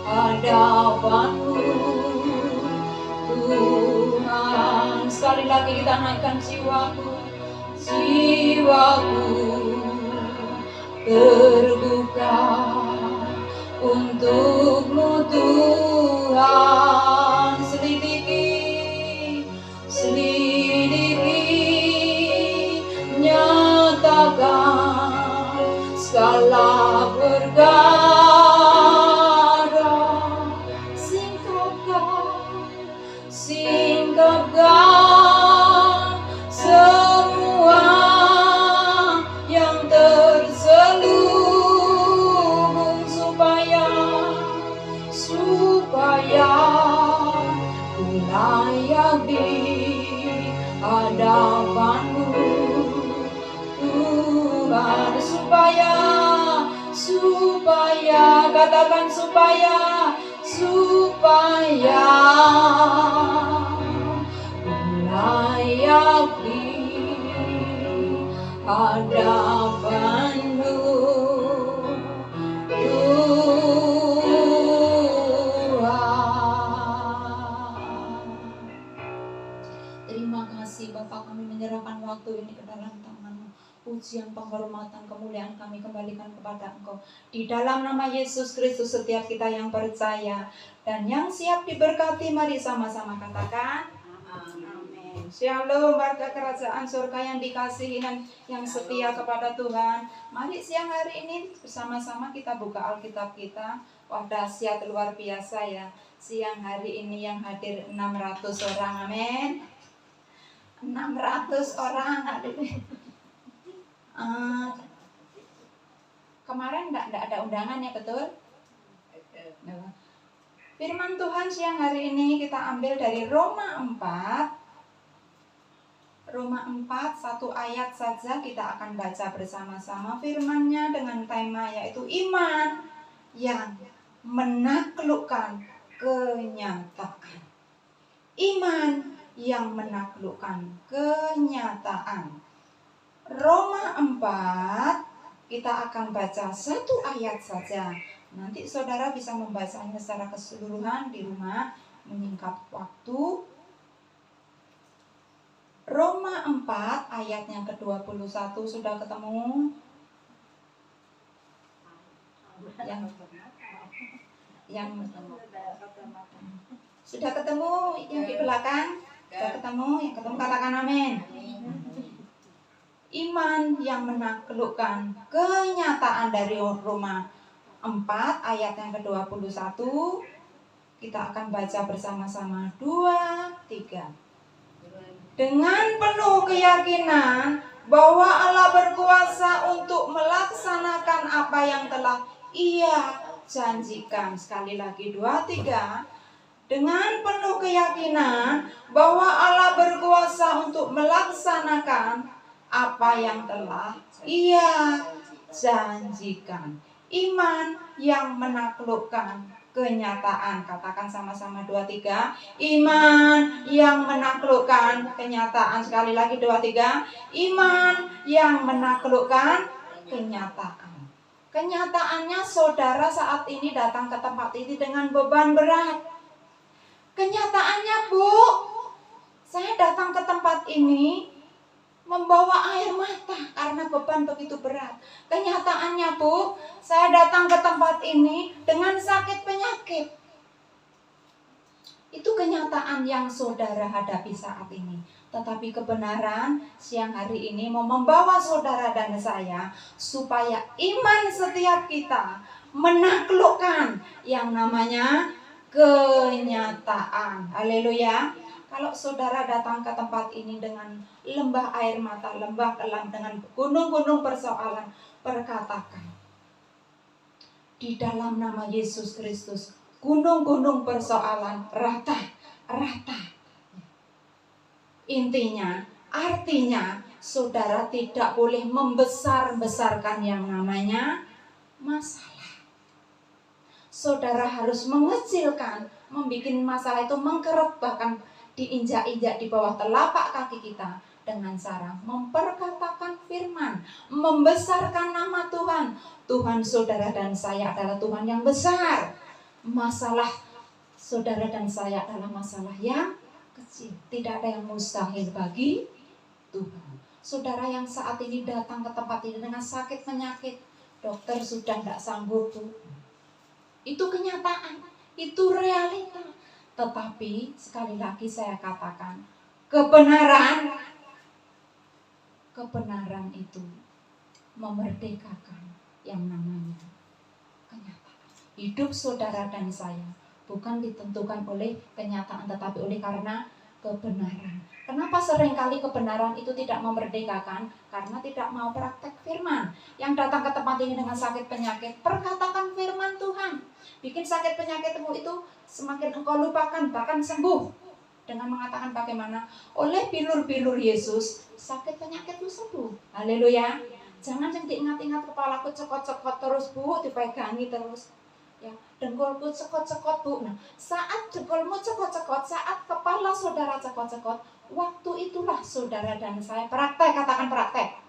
hadapan-Mu Tuhan. Sekali lagi kita naikkan jiwaku terbuka untuk-Mu Tuhan. Selidiki, nyatakan segala perkara, singkapkan semua yang terselubung supaya ku layak di hadapan-Mu Tuhan. Supaya katakan supaya layak di hadapan-Mu Tuhan. Terima kasih Bapa, kami menyerahkan waktu ini ke dalam tangan-Mu. Pujian, penghormatan, kemuliaan kami kembalikan kepada Engkau. Di dalam nama Yesus Kristus, setiap kita yang percaya dan yang siap diberkati, mari sama-sama katakan amin. Shalom, warga kerajaan surga yang dikasihi dan yang setia kepada Tuhan. Mari siang hari ini bersama-sama kita buka Alkitab kita. Wah, dahsyat luar biasa ya. Siang hari ini yang hadir 600 orang, amin. 600 orang hadir. Kemarin enggak ada undangan ya, betul? Firman Tuhan siang hari ini kita ambil dari Roma 4, satu ayat saja kita akan baca bersama-sama firman-Nya dengan tema yaitu iman yang menaklukkan kenyataan. Iman yang menaklukkan kenyataan. Roma 4, kita akan baca satu ayat saja. Nanti saudara bisa membacanya secara keseluruhan di rumah, menyingkat waktu. Roma 4 ayat yang ke-21 sudah ketemu? Yang sudah ketemu yang di belakang? Sudah ketemu? Yang ketemu katakan amin. Iman yang menaklukkan kenyataan dari Roma 4 ayat yang ke-21. Kita akan baca bersama-sama 2, 3. Dengan penuh keyakinan bahwa Allah berkuasa untuk melaksanakan apa yang telah Ia janjikan. Sekali lagi 2, 3. Dengan penuh keyakinan bahwa Allah berkuasa untuk melaksanakan apa yang telah Ia janjikan. Iman yang menaklukkan kenyataan. Katakan sama-sama 2, 3. Iman yang menaklukkan kenyataan. Sekali lagi 2, 3. Iman yang menaklukkan kenyataan. Kenyataannya saudara saat ini datang ke tempat ini dengan beban berat. Kenyataannya, Bu, saya datang ke tempat ini membawa air mata karena beban begitu berat. Kenyataannya, Bu, saya datang ke tempat ini dengan sakit penyakit. Itu kenyataan yang saudara hadapi saat ini. Tetapi kebenaran siang hari ini mau membawa saudara dan saya supaya iman setiap kita menaklukkan yang namanya kenyataan. Haleluya. Kalau saudara datang ke tempat ini dengan lembah air mata, lembah kelam, dengan gunung-gunung persoalan, perkatakan, di dalam nama Yesus Kristus, gunung-gunung persoalan rata. Artinya, saudara tidak boleh membesar-besarkan yang namanya masalah. Saudara harus mengecilkan, membuat masalah itu mengkeret, bahkan diinjak-injak di bawah telapak kaki kita, dengan cara memperkatakan firman, membesarkan nama Tuhan. Tuhan saudara dan saya adalah Tuhan yang besar. Masalah saudara dan saya adalah masalah yang kecil. Tidak ada yang mustahil bagi Tuhan. Saudara yang saat ini datang ke tempat ini dengan sakit penyakit, dokter sudah tidak sanggup, Bu. Itu kenyataan, itu realita. Tetapi sekali lagi saya katakan, kebenaran itu memerdekakan yang namanya kenyataan. Hidup saudara dan saya bukan ditentukan oleh kenyataan, tetapi oleh karena kebenaran. Kenapa seringkali kebenaran itu tidak memerdekakan? Karena tidak mau praktek firman. Yang datang ke tempat ini dengan sakit penyakit, perkatakan firman Tuhan. Bikin sakit penyakitmu itu semakin engkau lupakan, bahkan sembuh. Dengan mengatakan bagaimana? Oleh bilur-bilur Yesus, sakit penyakitmu sembuh. Haleluya. Jangan yang diingat-ingat, kepalaku cekot-cekot terus, Bu, dipegangi terus. Ya, dengkulku cekot-cekot, Bu. Nah, saat dengkulmu cekot-cekot, saat kepala saudara cekot-cekot, waktu itulah saudara dan saya praktek, katakan praktek,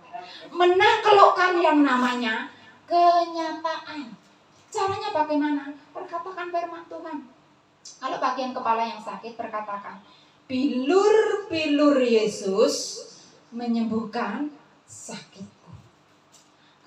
menaklukkan yang namanya kenyataan. Caranya bagaimana? Perkatakan firman Tuhan. Kalau bagian kepala yang sakit, perkatakan, bilur-bilur Yesus menyembuhkan sakitku.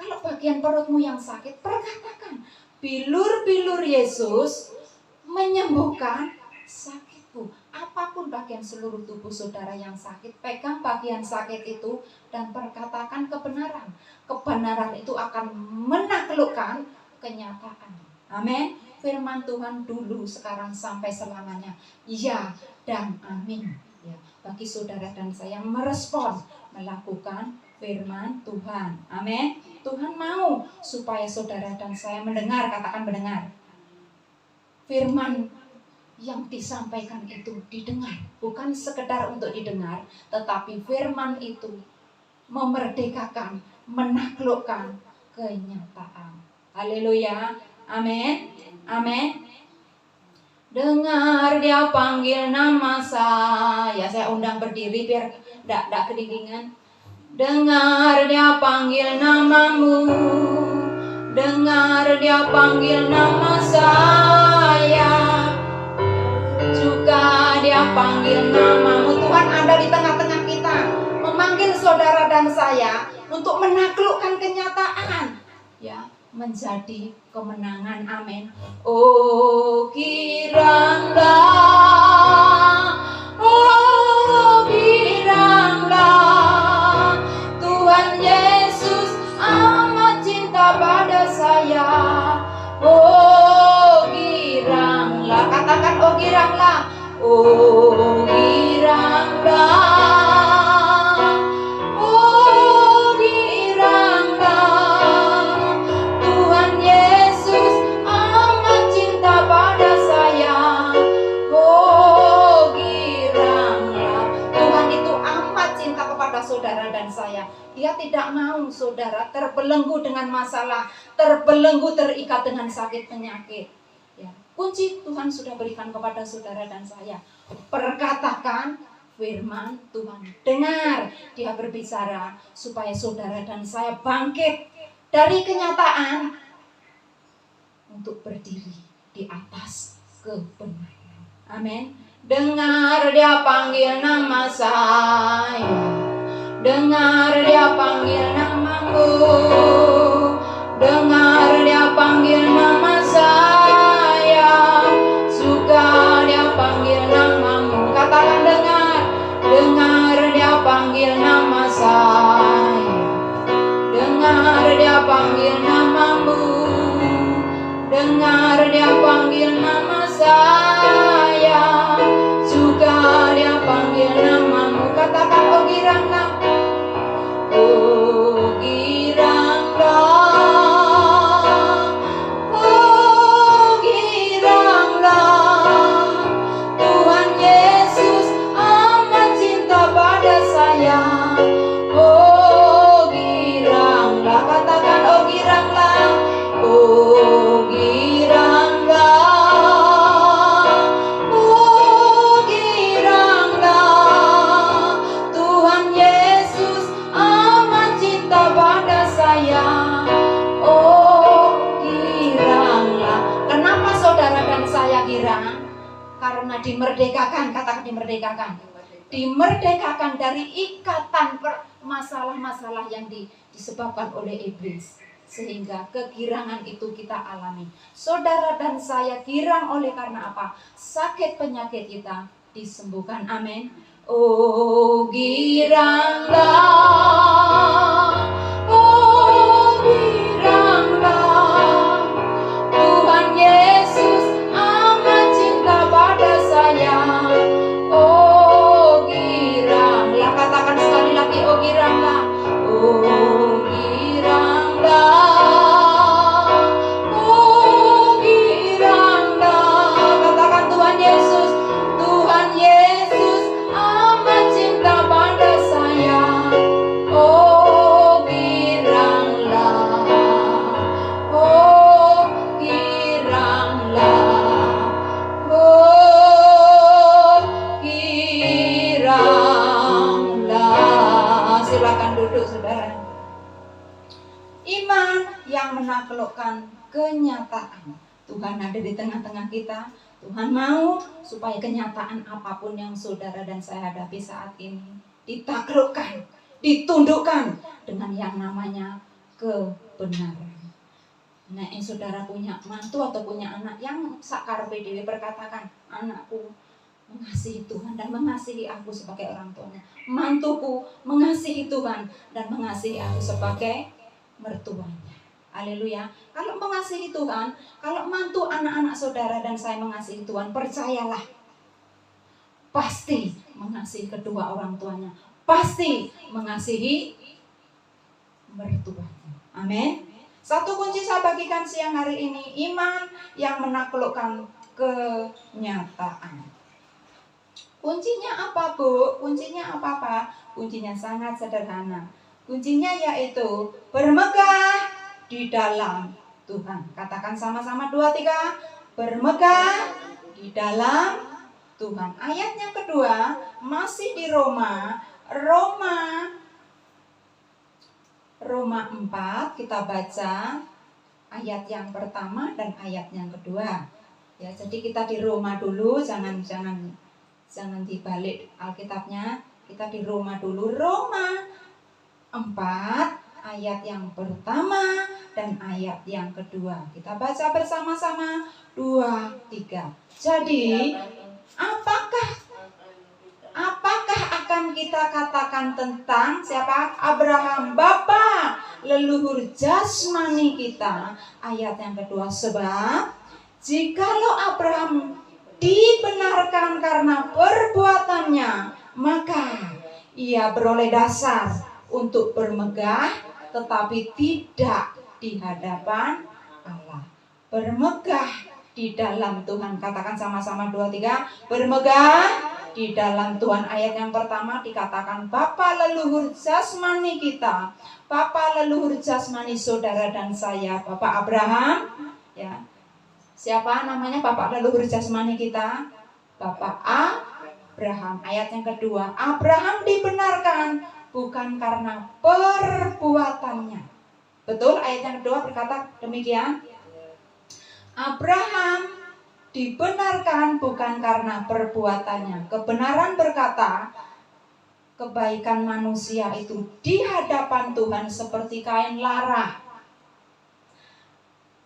Kalau bagian perutmu yang sakit, perkatakan, bilur-bilur Yesus menyembuhkan sakitku. Apapun bagian seluruh tubuh saudara yang sakit, pegang bagian sakit itu dan perkatakan kebenaran. Kebenaran itu akan menaklukkan kenyataan. Amin. Firman Tuhan dulu, sekarang, sampai selamanya. Ya dan amin. Ya, bagi saudara dan saya yang merespon, melakukan firman Tuhan. Amin. Tuhan mau supaya saudara dan saya mendengar, katakan mendengar. Firman yang disampaikan itu didengar, bukan sekedar untuk didengar, tetapi firman itu memerdekakan, menaklukkan kenyataan. Haleluya. Amin. Amin. Dengar dia panggil nama saya undang berdiri biar tidak kedinginan. Dengar dia panggil namamu, dengar dia panggil nama saya, juga dia panggil namamu. Tuhan ada di tengah-tengah kita, memanggil saudara dan saya untuk menaklukkan kenyataan, ya, menjadi kemenangan. Amin. Oh giranglah, oh giranglah, Tuhan Yesus amat cinta pada saya. Oh giranglah, katakan oh giranglah, oh giranglah. Saudara dan saya, Dia tidak mau saudara terbelenggu dengan masalah, terbelenggu terikat dengan sakit penyakit. Ya, kunci Tuhan sudah berikan kepada saudara dan saya. Perkatakan firman Tuhan. Dengar Dia berbicara supaya saudara dan saya bangkit dari kenyataan untuk berdiri di atas kebenaran. Amin. Dengar Dia panggil nama saya. Dengar Dia panggil namamu, dengar Dia panggil nama saya, suka Dia panggil namamu. Katakan dengar, dengar Dia panggil nama saya, dengar Dia panggil namamu, dengar Dia panggil nama saya, suka Dia panggil namamu. Katakan oh giranglah. Oh giranglah, oh giranglah, Tuhan Yesus amat cinta pada saya. Oh giranglah, katakan oh giranglah, oh giranglah, saya girang karena dimerdekakan, katakan dimerdekakan. Dimerdekakan dari ikatan masalah-masalah yang disebabkan oleh iblis. Sehingga kegirangan itu kita alami. Saudara dan saya girang oleh karena apa? Sakit penyakit kita disembuhkan. Amin. Oh giranglah, oh giranglah, Tuhan Yesus amat cinta pada saya. Oh giranglah, katakan sekali lagi, oh giranglah, oh giranglah, oh giranglah, katakan Tuhan Yesus, Tuhan Yesus amat cinta pada saya. Oh giranglah, oh giranglah, oh giranglah. Silakan duduk saudara. Iman yang menaklukkan kenyataan. Tuhan ada di tengah-tengah kita. Tuhan mau supaya kenyataan apapun yang saudara dan saya hadapi saat ini ditaklukkan, ditundukkan dengan yang namanya kebenaran. Nah, saudara punya mantu atau punya anak yang sakar PDW berkatakan, anakku mengasihi Tuhan dan mengasihi aku sebagai orang tuanya. Mantuku mengasihi Tuhan dan mengasihi aku sebagai mertuanya. Haleluya. Kalau mengasihi Tuhan, kalau mantu anak-anak saudara dan saya mengasihi Tuhan, percayalah, pasti mengasihi kedua orang tuanya, pasti mengasihi mertuanya. Amin. Satu kunci saya bagikan siang hari ini, iman yang menaklukkan kenyataan. Kuncinya apa, Bu? Kuncinya apa, Pak? Kuncinya sangat sederhana. Kuncinya yaitu bermegah di dalam Tuhan. Katakan sama-sama 2, 3. Bermegah di dalam Tuhan. Ayat yang kedua masih di Roma 4, kita baca ayat yang pertama dan ayat yang kedua. Ya, jadi kita di Roma dulu, jangan dibalik Alkitabnya. Kita di Roma dulu. Roma 4 ayat yang pertama dan ayat yang kedua. Kita baca bersama-sama 2, 3. Jadi apakah akan kita katakan tentang siapa? Abraham, bapa leluhur jasmani kita. Ayat yang kedua, sebab jikalau Abraham dibenarkan karena perbuatannya, maka ia beroleh dasar untuk bermegah, tetapi tidak di hadapan Allah. Bermegah di dalam Tuhan. Katakan sama-sama 2, 3. Bermegah di dalam Tuhan. Ayat yang pertama dikatakan bapa leluhur jasmani kita. Bapa leluhur jasmani saudara dan saya, Bapak Abraham. Ya. Siapa namanya Bapak leluhur jasmani kita? Bapak Abraham. Ayat yang kedua, Abraham dibenarkan bukan karena perbuatannya. Betul, ayat yang kedua berkata demikian. Abraham dibenarkan bukan karena perbuatannya. Kebenaran berkata, kebaikan manusia itu di hadapan Tuhan seperti kain lara.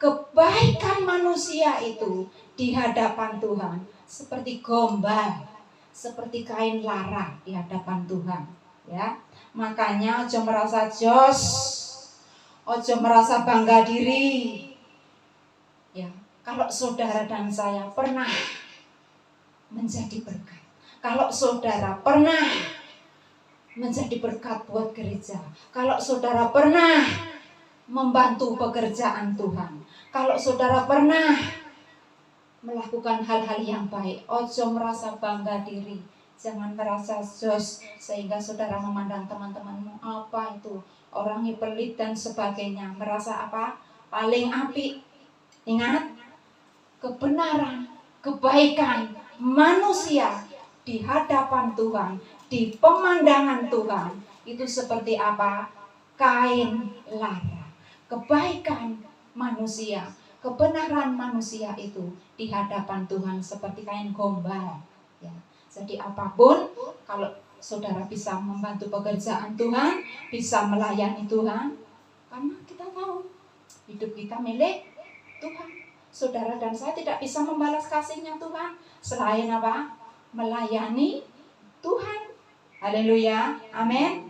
Kebaikan manusia itu di hadapan Tuhan seperti gombal, seperti kain lara di hadapan Tuhan. Ya, makanya ojo merasa jos, ojo merasa bangga diri. Ya, kalau saudara dan saya pernah menjadi berkat, kalau saudara pernah menjadi berkat buat gereja, kalau saudara pernah membantu pekerjaan Tuhan, kalau saudara pernah melakukan hal-hal yang baik, ojo merasa bangga diri. Jangan merasa jos sehingga saudara memandang teman-temanmu apa itu orangnya pelit dan sebagainya, merasa apa? Paling apik. Ingat, kebenaran, kebaikan manusia di hadapan Tuhan, di pemandangan Tuhan itu seperti apa? Kain lara. Kebaikan manusia kebenaran manusia itu di hadapan Tuhan seperti kain gombal. Ya. Jadi apapun, kalau saudara bisa membantu pekerjaan Tuhan, bisa melayani Tuhan, karena kita tahu hidup kita milik Tuhan. Saudara dan saya tidak bisa membalas kasihnya Tuhan selain apa? Melayani Tuhan. Haleluya, amin.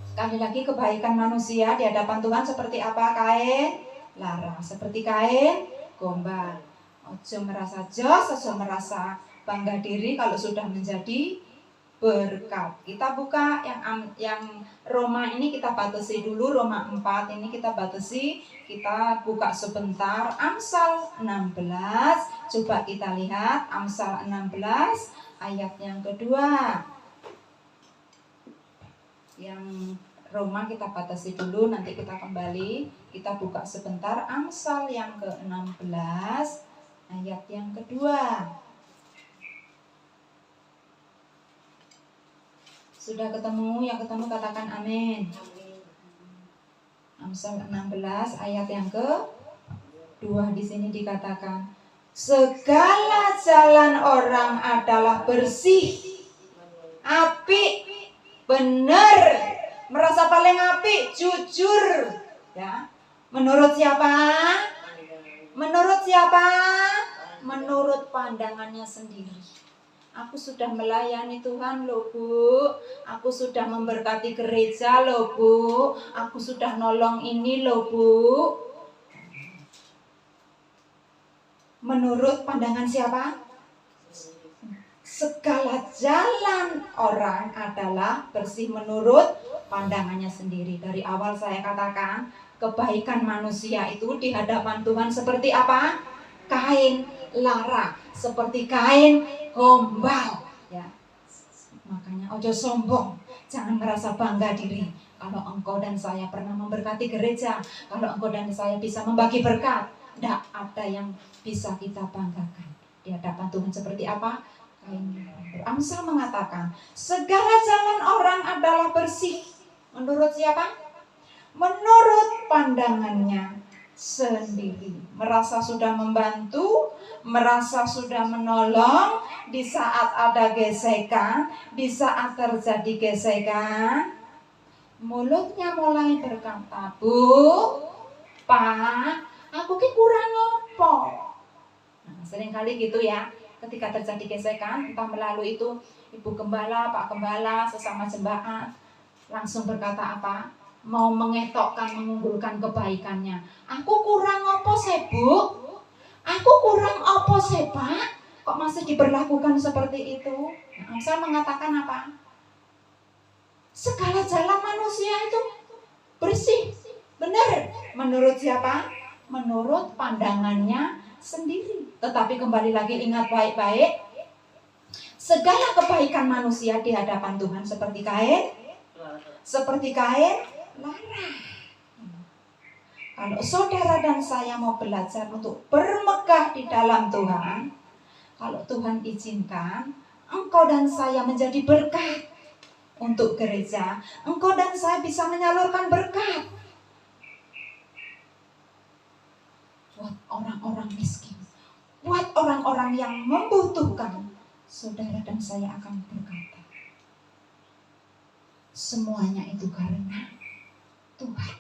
Sekali lagi, kebaikan manusia di hadapan Tuhan seperti apa? Kain lara, seperti kain gombal. Ojo merasa jos, ojo merasa bangga diri kalau sudah menjadi berkat. Kita buka yang Roma ini, kita batasi dulu. Roma 4 ini kita batasi, kita buka sebentar. Amsal 16, coba kita lihat Amsal 16 ayat yang kedua. Yang Roma kita batasi dulu, nanti kita kembali. Kita buka sebentar Amsal yang ke-16 ayat yang kedua. Sudah ketemu? Yang ketemu katakan amin. Amsal 16 ayat yang kedua, di sini dikatakan, segala jalan orang adalah bersih, apik, benar, merasa paling apik, jujur, ya. Menurut siapa? Menurut siapa? Menurut pandangannya sendiri. Aku sudah melayani Tuhan loh Bu, aku sudah memberkati gereja loh Bu, aku sudah nolong ini loh Bu. Menurut pandangan siapa? Segala jalan orang adalah bersih menurut pandangannya sendiri. Dari awal saya katakan, kebaikan manusia itu di hadapan Tuhan seperti apa? Kain lara, seperti kain gombal. Ya. Makanya ojo sombong, jangan merasa bangga diri. Kalau engkau dan saya pernah memberkati gereja, kalau engkau dan saya bisa membagi berkat, tidak ada yang bisa kita banggakan. Di hadapan Tuhan seperti apa? Amsal mengatakan, segala jalan orang adalah bersih. Menurut siapa? Menurut pandangannya sendiri. Merasa sudah membantu, merasa sudah menolong. Di saat ada gesekan, di saat terjadi gesekan, mulutnya mulai berkata, Bu, Pak, aku ki kurang apa? Nah, seringkali gitu ya. Ketika terjadi gesekan, entah melalui itu ibu gembala, pak gembala, sesama jemaat, langsung berkata apa? Mau mengetokkan, mengunggulkan kebaikannya. Aku kurang apa sih Bu? Aku kurang apa sih Pak? Kok masih diberlakukan seperti itu? Nah, saya mengatakan apa? Segala jalan manusia itu bersih, benar. Menurut siapa? Menurut pandangannya sendiri. Tetapi kembali lagi, ingat baik-baik, segala kebaikan manusia di hadapan Tuhan seperti kain lara. Kalau saudara dan saya mau belajar untuk bermegah di dalam Tuhan, kalau Tuhan izinkan, engkau dan saya menjadi berkat untuk gereja, engkau dan saya bisa menyalurkan berkat buat orang-orang miskin, buat orang-orang yang membutuhkan. Saudara dan saya akan berkata, semuanya itu karena Tuhan.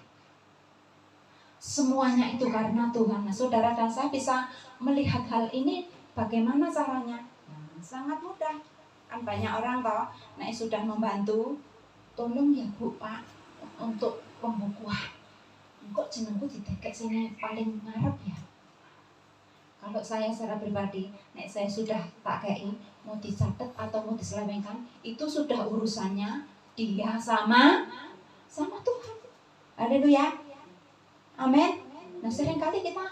Semuanya itu karena Tuhan. Nah, saudara dan saya bisa melihat hal ini bagaimana caranya? Nah, sangat mudah. Kan banyak orang toh, nah sudah membantu, tolong ya Bu Pak untuk pembukuan. Kok jenengku didekek sini paling ngarep ya? Kalau saya secara pribadi, nek saya sudah tak kei, mau dicatat atau mau diselewengkan, itu sudah urusannya dia sama Tuhan. Haleluya. Amin. Nah, seringkali kita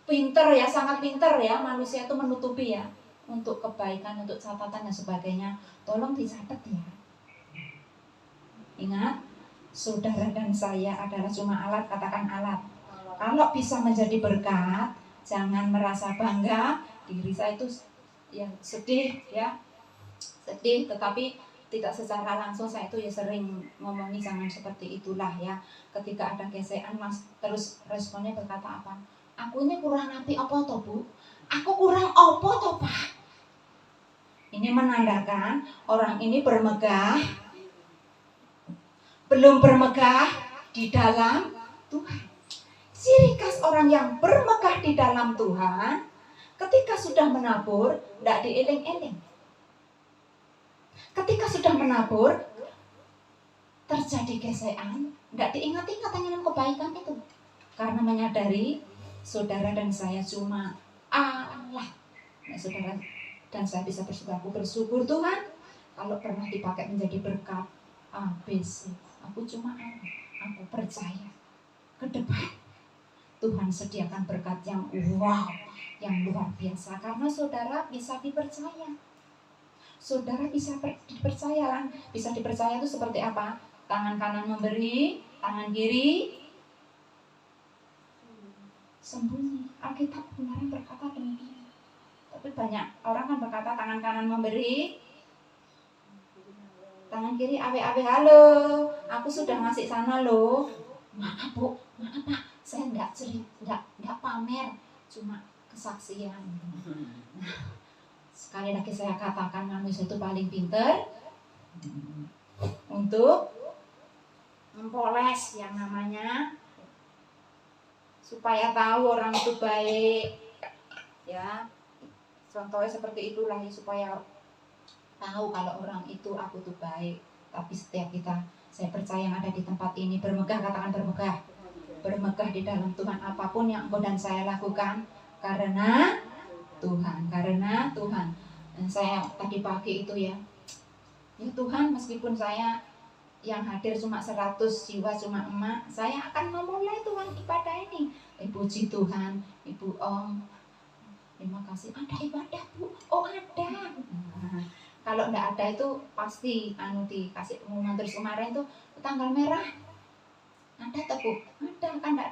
pinter ya, sangat pinter ya, manusia itu menutupi ya, untuk kebaikan, untuk catatan dan sebagainya. Tolong dicatat ya. Ingat, saudara dan saya adalah cuma alat, katakan alat. Kalau bisa menjadi berkat, jangan merasa bangga. Diri saya itu ya sedih ya, sedih, tetapi tidak secara langsung. Saya itu ya sering ngomongi jangan seperti itulah ya. Ketika ada gesekan, mas terus responnya berkata apa? Aku ini kurang apik apa toh, Bu? Aku kurang apa toh, Pak? Ini menandakan orang ini belum bermegah di dalam Tuhan. Ciri khas orang yang bermegah di dalam Tuhan, ketika sudah menabur, tidak dieling-eling. Ketika sudah menabur, terjadi gesekan, tidak diingat-ingat dengan kebaikan itu. Karena menyadari saudara dan saya cuma Allah. Nah, saudara dan saya bisa bersyukur. Aku bersyukur Tuhan kalau pernah dipakai menjadi berkat ABC. Aku cuma Allah. Aku percaya ke depan Tuhan sediakan berkat yang wow, yang luar biasa. Karena saudara bisa dipercaya. Saudara bisa dipercaya. Bisa dipercaya itu seperti apa? Tangan kanan memberi, tangan kiri sembunyi. Alkitab benar berkata demikian. Tapi banyak orang kan berkata tangan kanan memberi, tangan kiri awe-awe, halo, aku sudah ngasih sana loh. Maaf Bu, maaf Pak, saya enggak pamer, cuma kesaksian. Nah, sekali lagi saya katakan manusia itu paling pintar untuk mempoles yang namanya supaya tahu orang itu baik, ya. Contohnya seperti itulah ya, supaya tahu kalau orang itu aku tuh baik. Tapi setiap kita, saya percaya yang ada di tempat ini bermegah, katakan bermegah. Bermegah di dalam Tuhan, apapun yang engkau dan saya lakukan karena Tuhan. Dan saya tadi pagi itu ya Tuhan, meskipun saya yang hadir cuma 100 jiwa, cuma emak, saya akan memulai Tuhan ibadah ini. Puji Tuhan, Ibu Om, terima kasih. Ada ibadah Bu? Oh ada. Nah, kalau enggak ada itu pasti dikasih pengumuman terus. Kemarin tuh tanggal merah ada tuh Bu? Ada kan, enggak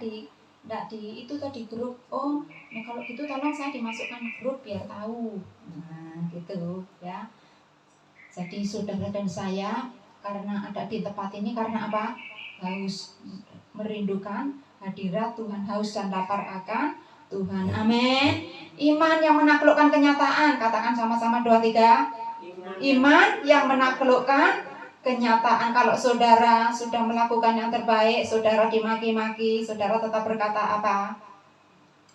di itu tadi grup. Oh, nah kalau gitu tolong saya dimasukkan grup biar tahu. Nah gitu ya. Jadi saudara dan saya karena ada di tempat ini, karena apa? Haus merindukan hadirat Tuhan, haus dan lapar akan Tuhan. Amin. Iman yang menaklukkan kenyataan. Katakan sama-sama 2, 3. Iman yang menaklukkan kenyataan. Kalau saudara sudah melakukan yang terbaik, saudara dimaki-maki, saudara tetap berkata apa?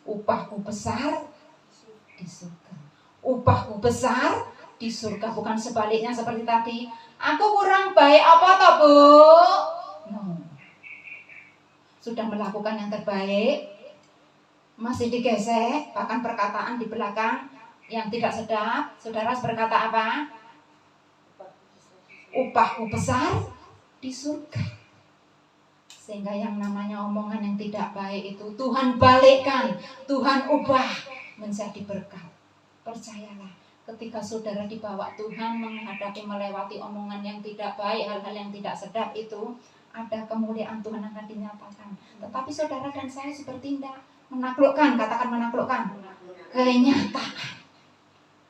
Upahku besar di surga. Upahku besar di surga, bukan sebaliknya seperti tadi. Aku kurang baik apa toh Bu? No. Sudah melakukan yang terbaik, masih digesek, bahkan perkataan di belakang yang tidak sedap, saudara berkata apa? Upahku besar di surga. Sehingga yang namanya omongan yang tidak baik itu Tuhan balikkan, Tuhan ubah menjadi berkat. Percayalah, ketika saudara dibawa Tuhan menghadapi, melewati omongan yang tidak baik, hal-hal yang tidak sedap itu, ada kemuliaan Tuhan akan dinyatakan. Tetapi saudara dan saya seperti tidak menaklukkan, katakan menaklukkan kenyataan.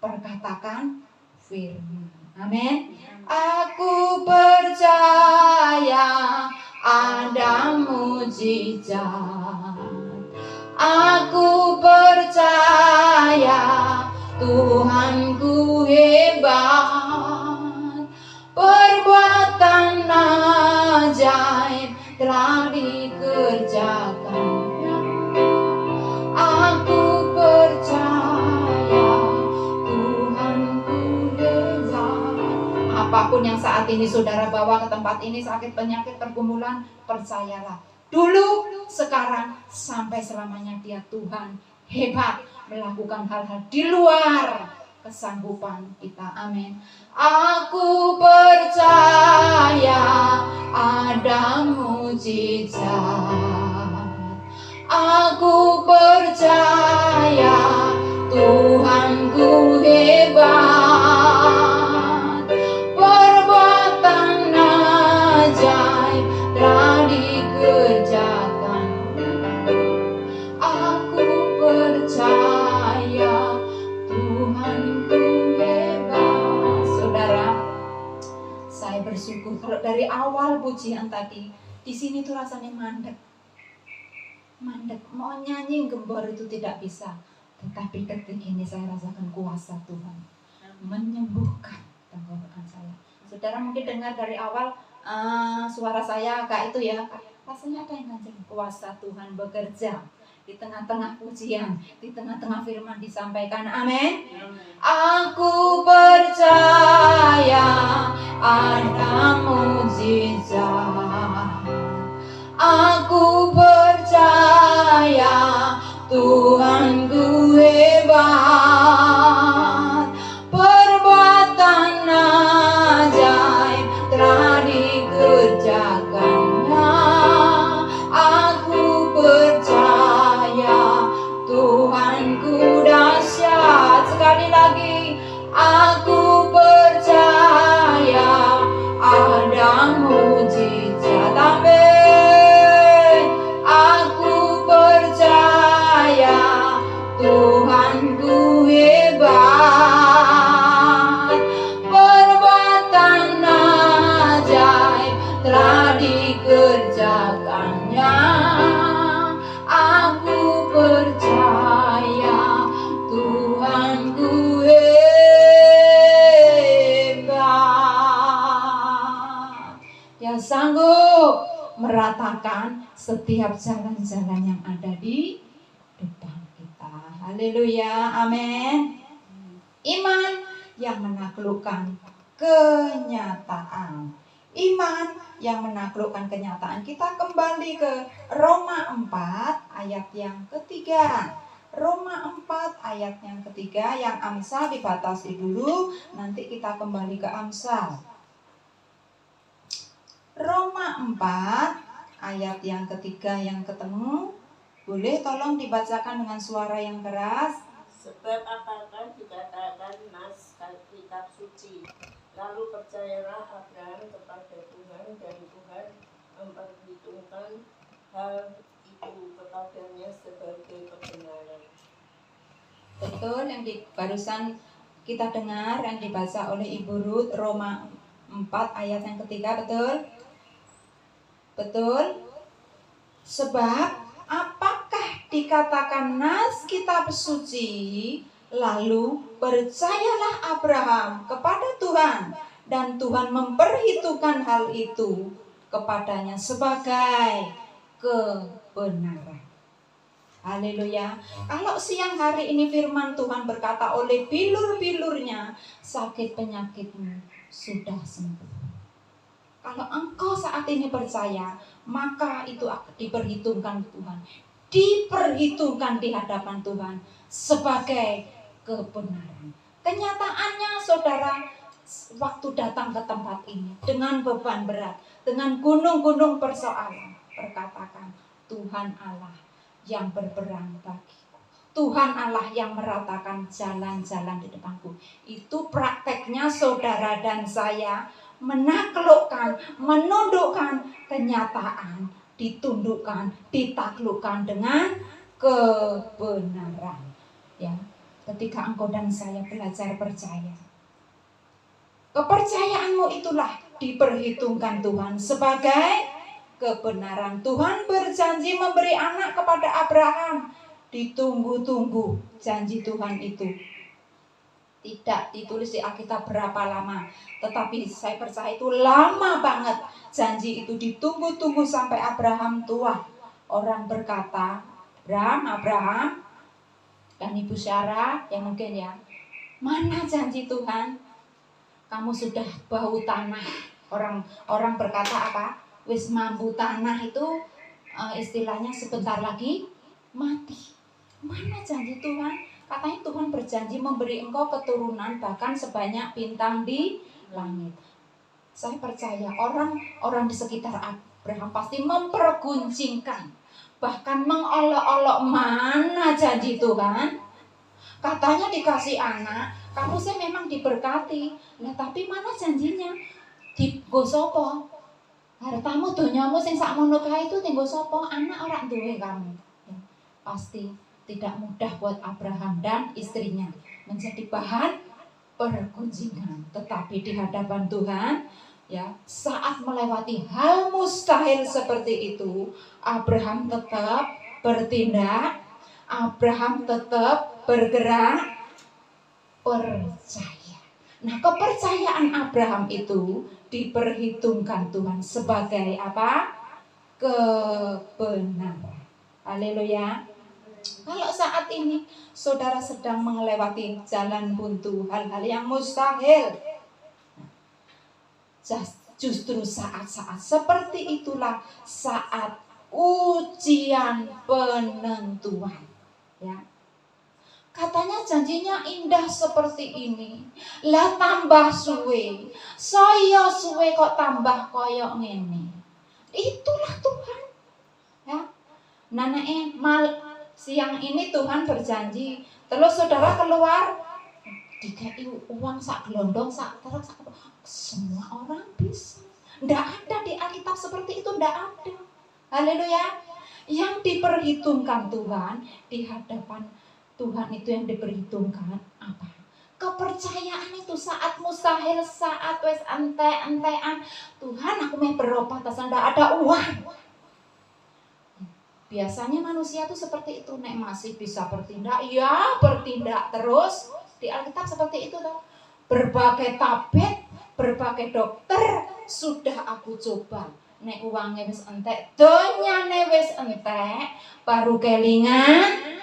Perkatakan firman. Amin. Aku percaya ada mujizat. Aku percaya Tuhanku hebat. Perbuatan ajaib telah dikerjakan. Aku percaya Tuhanku hebat. Apapun yang saat ini saudara bawa ke tempat ini, sakit, penyakit, pergumulan, percayalah. Dulu, sekarang, sampai selamanya dia Tuhan hebat melakukan hal-hal di luar kesanggupan kita. Amin. Aku percaya ada mujizat. Aku percaya Tuhanku hebat. Perbuatan ajaib telah dikerjakan. Aku percaya Tuhanku hebat. Saudara, saya bersyukur kalau dari awal pujian tadi, di sini tuh rasanya mandek. mandek, mau nyanyi gembor itu tidak bisa. Tetapi detik ini saya rasakan kuasa Tuhan menyembuhkan tenggorokan saya. Saudara mungkin dengar dari awal suara saya agak itu ya, rasanya apa yang ngancam? Kuasa Tuhan bekerja di tengah-tengah pujian, di tengah-tengah firman disampaikan. Amin. Aku percaya ada mujizat. Aku percaya Tuhanku hebat. Perbuatan ajaib telah dikerjakannya. Aku percaya Tuhanku dahsyat. Sekali lagi, aku percaya ada mujizat. Amin. Aku percaya Tuhanku hebat. Perbuatan ajaib telah dikerjakannya. Aku percaya Tuhanku hebat. Yang sanggup meratakan setiap jalan-jalan yang ada di depan kita. Haleluya, amin. Iman yang menaklukkan kenyataan. Iman yang menaklukkan kenyataan. Kita kembali ke Roma 4 ayat yang ketiga. Roma 4 ayat yang ketiga. Yang Amsal dibatasi dulu, nanti kita kembali ke Amsal. Roma 4 ayat yang ketiga yang ketemu. Boleh tolong dibacakan dengan suara yang keras. Sebab apakah dikatakan nas kitab suci, lalu percayalah Abraham kepada Tuhan dan Tuhan memperhitungkan hal itu kepadanya sebagai kebenaran. Betul yang barusan kita dengar yang dibaca oleh Ibu Ruth, Roma 4 ayat yang ketiga, betul? Betul? Sebab apakah dikatakan nas kitab suci, lalu percayalah Abraham kepada Tuhan dan Tuhan memperhitungkan hal itu kepadanya sebagai kebenaran. Haleluya. Kalau siang hari ini firman Tuhan berkata, oleh bilur-bilurnya sakit penyakitmu sudah sembuh. Kalau engkau saat ini percaya, maka itu diperhitungkan Tuhan. Diperhitungkan di hadapan Tuhan sebagai kebenaran. Kenyataannya saudara, waktu datang ke tempat ini dengan beban berat, dengan gunung-gunung persoalan, berkatakan, Tuhan Allah yang berperang bagiku. Tuhan Allah yang meratakan jalan-jalan di depanku. Itu prakteknya saudara dan saya menaklukkan, menundukkan kenyataan, ditundukkan, ditaklukkan dengan kebenaran. Ya, ketika engkau dan saya belajar percaya, kepercayaanmu itulah diperhitungkan Tuhan sebagai kebenaran. Tuhan berjanji memberi anak kepada Abraham. Ditunggu-tunggu janji Tuhan itu. Tidak ditulis di Alkitab berapa lama, tetapi saya percaya itu lama banget. Janji itu ditunggu-tunggu sampai Abraham tua. Orang berkata, Abraham, dan Ibu Sarah yang mungkin ya, mana janji Tuhan? Kamu sudah bau tanah. Orang berkata apa? Wis mambu tanah itu istilahnya sebentar lagi mati. Mana janji Tuhan? Katanya Tuhan berjanji memberi engkau keturunan bahkan sebanyak bintang di langit. Saya percaya orang di sekitar Abraham pasti memperguncingkan, bahkan mengolok-olok, mana janji Tuhan? Katanya dikasih anak, kamu sih memang diberkati. Nah, tapi mana janjinya? Digo sapa? Hartamu donyamu sing sakmono kae itu tinggo sapa? Anak ora duwe kamu. Ya, pasti tidak mudah buat Abraham dan istrinya menjadi bahan pergunjingan. Tetapi di hadapan Tuhan, ya, saat melewati hal mustahil seperti itu, Abraham tetap bertindak, Abraham tetap bergerak, percaya. Nah, kepercayaan Abraham itu diperhitungkan Tuhan sebagai apa? Kebenaran. Haleluya. Kalau saat ini saudara sedang melewati jalan buntu, hal-hal yang mustahil, justru saat-saat seperti itulah saat ujian penentuan. Ya. Katanya janjinya indah seperti ini. Lah tambah suwe. Saya suwe kok tambah koyok ngene. Itulah Tuhan. Ya. Siang ini Tuhan berjanji. Terus saudara keluar dikei uang sak gelondong sak terus semua orang bisa. Ndak ada di Alkitab seperti itu, ndak ada. Haleluya. Yang diperhitungkan Tuhan di hadapan Tuhan itu yang diperhitungkan apa? Kepercayaan itu saat mustahil, saat wes ente-entean. Tuhan aku mau berobat, ndak ada uang. Biasanya manusia itu seperti itu, nek masih bisa bertindak, ya bertindak terus. Di Alkitab seperti itu toh. Berbagai tabib, berbagai dokter sudah aku coba. Nek uangnya wis entek, donyane wis entek, baru kelingan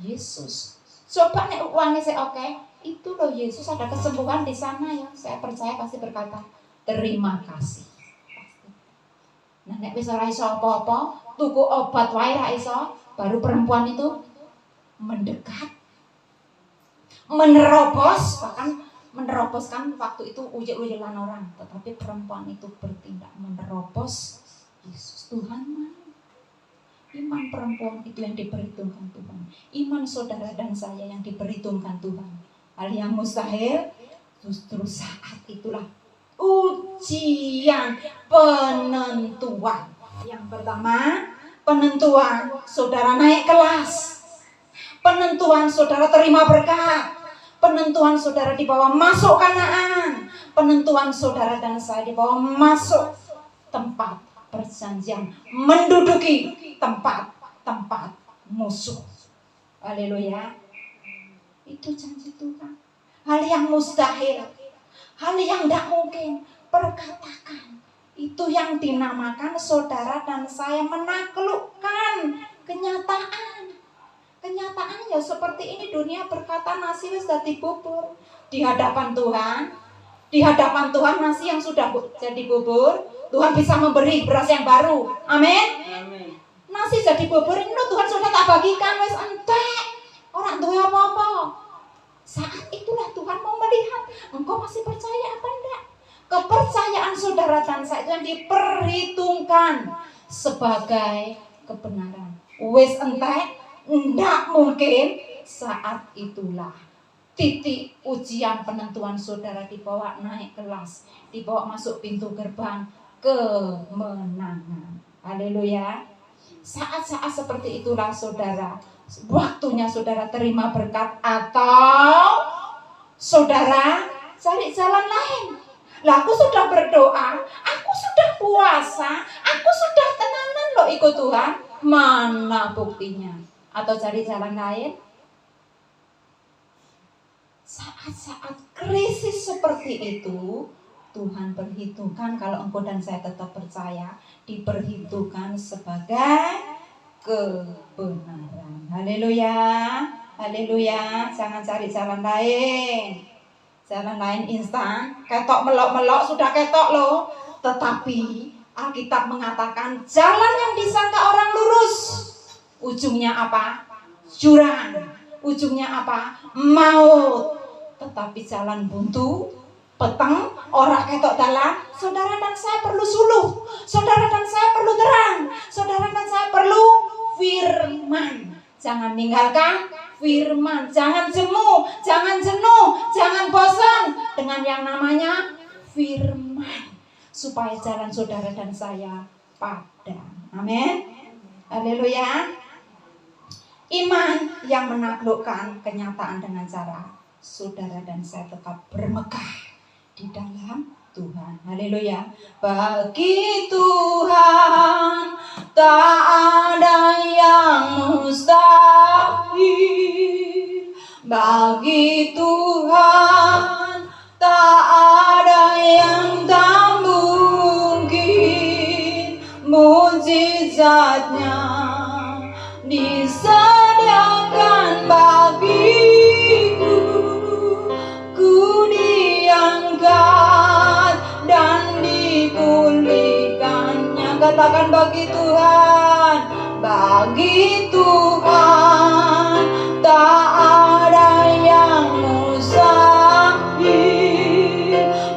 Yesus. Coba nek uangnya saya oke, itu loh Yesus ada kesembuhan di sana ya. Saya percaya pasti berkata terima kasih. Nah nek wis ora iso apa-apa, tuku obat wae ra iso, baru perempuan itu mendekat, menerobos, bahkan menerobos kan waktu itu uyel-uyelan orang, tetapi perempuan itu bertindak menerobos Yesus. Tuhan mau. Iman perempuan itu yang diperhitungkan Tuhan. Iman saudara dan saya yang diperhitungkan Tuhan. Hal yang mustahil justru saat itulah ujian penentuan. Yang pertama, penentuan saudara naik kelas. Penentuan saudara terima berkat. Penentuan saudara dibawa masuk Kanaan. Penentuan saudara dan saya dibawa masuk tempat perjanjian, menduduki tempat musuh. Haleluya. Itu janji Tuhan. Hal yang mustahil, hal yang tidak mungkin, perkatakan. Itu yang dinamakan saudara dan saya menaklukkan kenyataan. Kenyataan ya seperti ini, dunia berkata nasi wis dadi bubur. Di hadapan Tuhan, di hadapan Tuhan nasi yang sudah jadi bubur, Tuhan bisa memberi beras yang baru. Amin. Nasi jadi bubur ini Tuhan sudah tak bagikan wis entek. Orang duwe apa-apa. Saat itulah Tuhan mau melihat engkau masih percaya apa enggak. Kepercayaan saudara dan saya itu yang diperhitungkan sebagai kebenaran. Wis entek, enggak mungkin. Saat itulah titik ujian penentuan saudara dibawa naik kelas, dibawa masuk pintu gerbang kemenangan. Haleluya. Saat-saat seperti itulah saudara, waktunya saudara terima berkat atau saudara cari jalan lain. Lah aku sudah berdoa, aku sudah puasa, aku sudah tenanan loh ikut Tuhan. Mana buktinya? Atau cari jalan lain? Saat-saat krisis seperti itu, Tuhan perhitungkan kalau engkau dan saya tetap percaya, diperhitungkan sebagai kebenaran. Haleluya. Haleluya. Jangan cari jalan lain. Jalan lain instan, ketok melok-melok sudah ketok loh. Tetapi Alkitab mengatakan jalan yang disangka orang lurus, ujungnya apa? Jurang. Ujungnya apa? Maut. Tetapi jalan buntu, peteng, ora ketok dalan. Saudara dan saya perlu suluh. Saudara dan saya perlu terang. Saudara dan saya perlu firman. Jangan tinggalkan firman. Jangan jemu, jangan jenuh, jangan bosan dengan yang namanya firman. Supaya jalan saudara dan saya padam. Amin. Haleluya. Iman yang menaklukkan kenyataan dengan cara saudara dan saya tetap bermegah di dalam Tuhan. Haleluya. Bagi Tuhan tak ada yang mustahil. Bagi Tuhan tak ada yang tak mungkin. Mujizatnya disediakan bagiku. Ku diangkat dan dipulihkannya. Katakan bagi Tuhan, bagi Tuhan tak ada yang mustahil.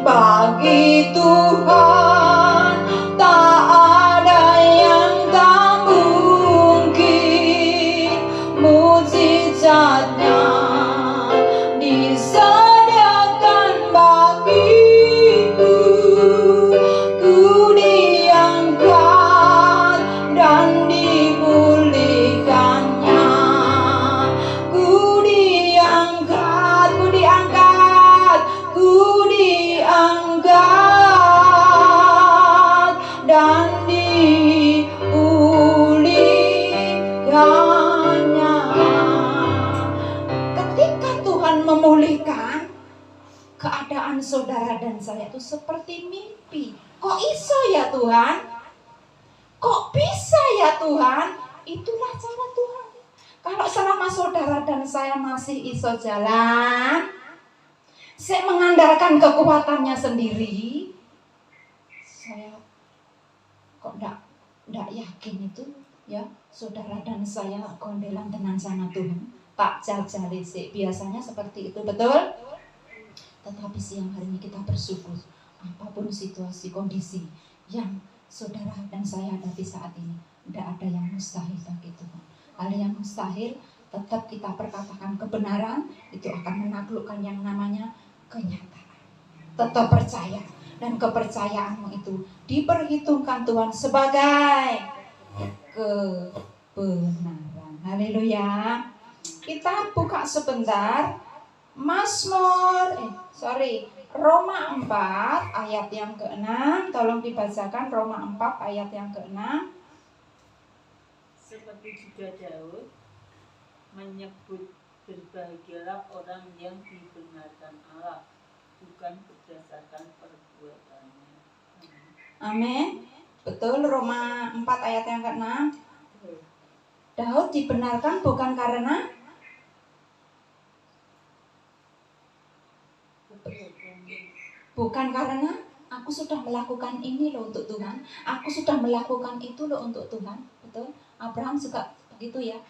Bagi Tuhan tak ada yang tak mungkin. Mujizatnya disediakan bagiku. Ku diangkat dan dipulihkannya. Ku diangkat, ku diangkat, ku diangkat dan dipulihkannya. Ketika Tuhan memulihkan keadaan saudara dan saya itu seperti mimpi. Kok iso ya Tuhan? Kok bisa ya Tuhan? Itulah cara Tuhan. Kalau selama saudara dan saya masih iso jalan, saya mengandalkan kekuatannya sendiri, saya kok ndak yakin itu ya saudara dan saya kondelan tenan sama Tuhan. Tak jal-jali sih, biasanya seperti itu, betul? Tetapi siang hari ini kita bersyukur, apapun situasi, kondisi yang saudara dan saya hadapi saat ini, tidak ada yang mustahil bagi Tuhan. Hal yang mustahil tetap kita perkatakan kebenaran, itu akan menaklukkan yang namanya kenyataan. Tetap percaya, dan kepercayaanmu itu diperhitungkan Tuhan sebagai kebenaran. Haleluya. Kita buka sebentar Roma 4 ayat yang ke-6. Tolong dibacakan Roma 4 ayat yang ke-6. Seperti juga Daud menyebut, berbahagialah orang yang dibenarkan Allah, bukan berdasarkan perbuatannya. Amin. Betul, Roma 4 ayat yang ke-6. Daud dibenarkan bukan karena aku sudah melakukan ini loh untuk Tuhan, aku sudah melakukan itu loh untuk Tuhan. Betul? Abraham juga begitu ya.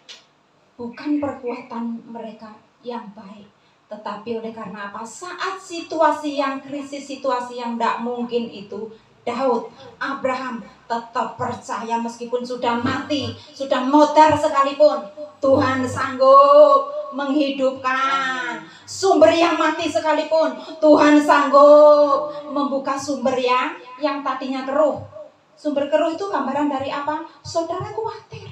Bukan perbuatan mereka yang baik, tetapi oleh karena apa? Saat situasi yang krisis, situasi yang tidak mungkin itu, Daud, Abraham tetap percaya meskipun sudah mati, sudah modar sekalipun, Tuhan sanggup menghidupkan. Sumber yang mati sekalipun, Tuhan sanggup membuka sumber yang tadinya keruh. Sumber keruh itu gambaran dari apa? Saudara khawatir.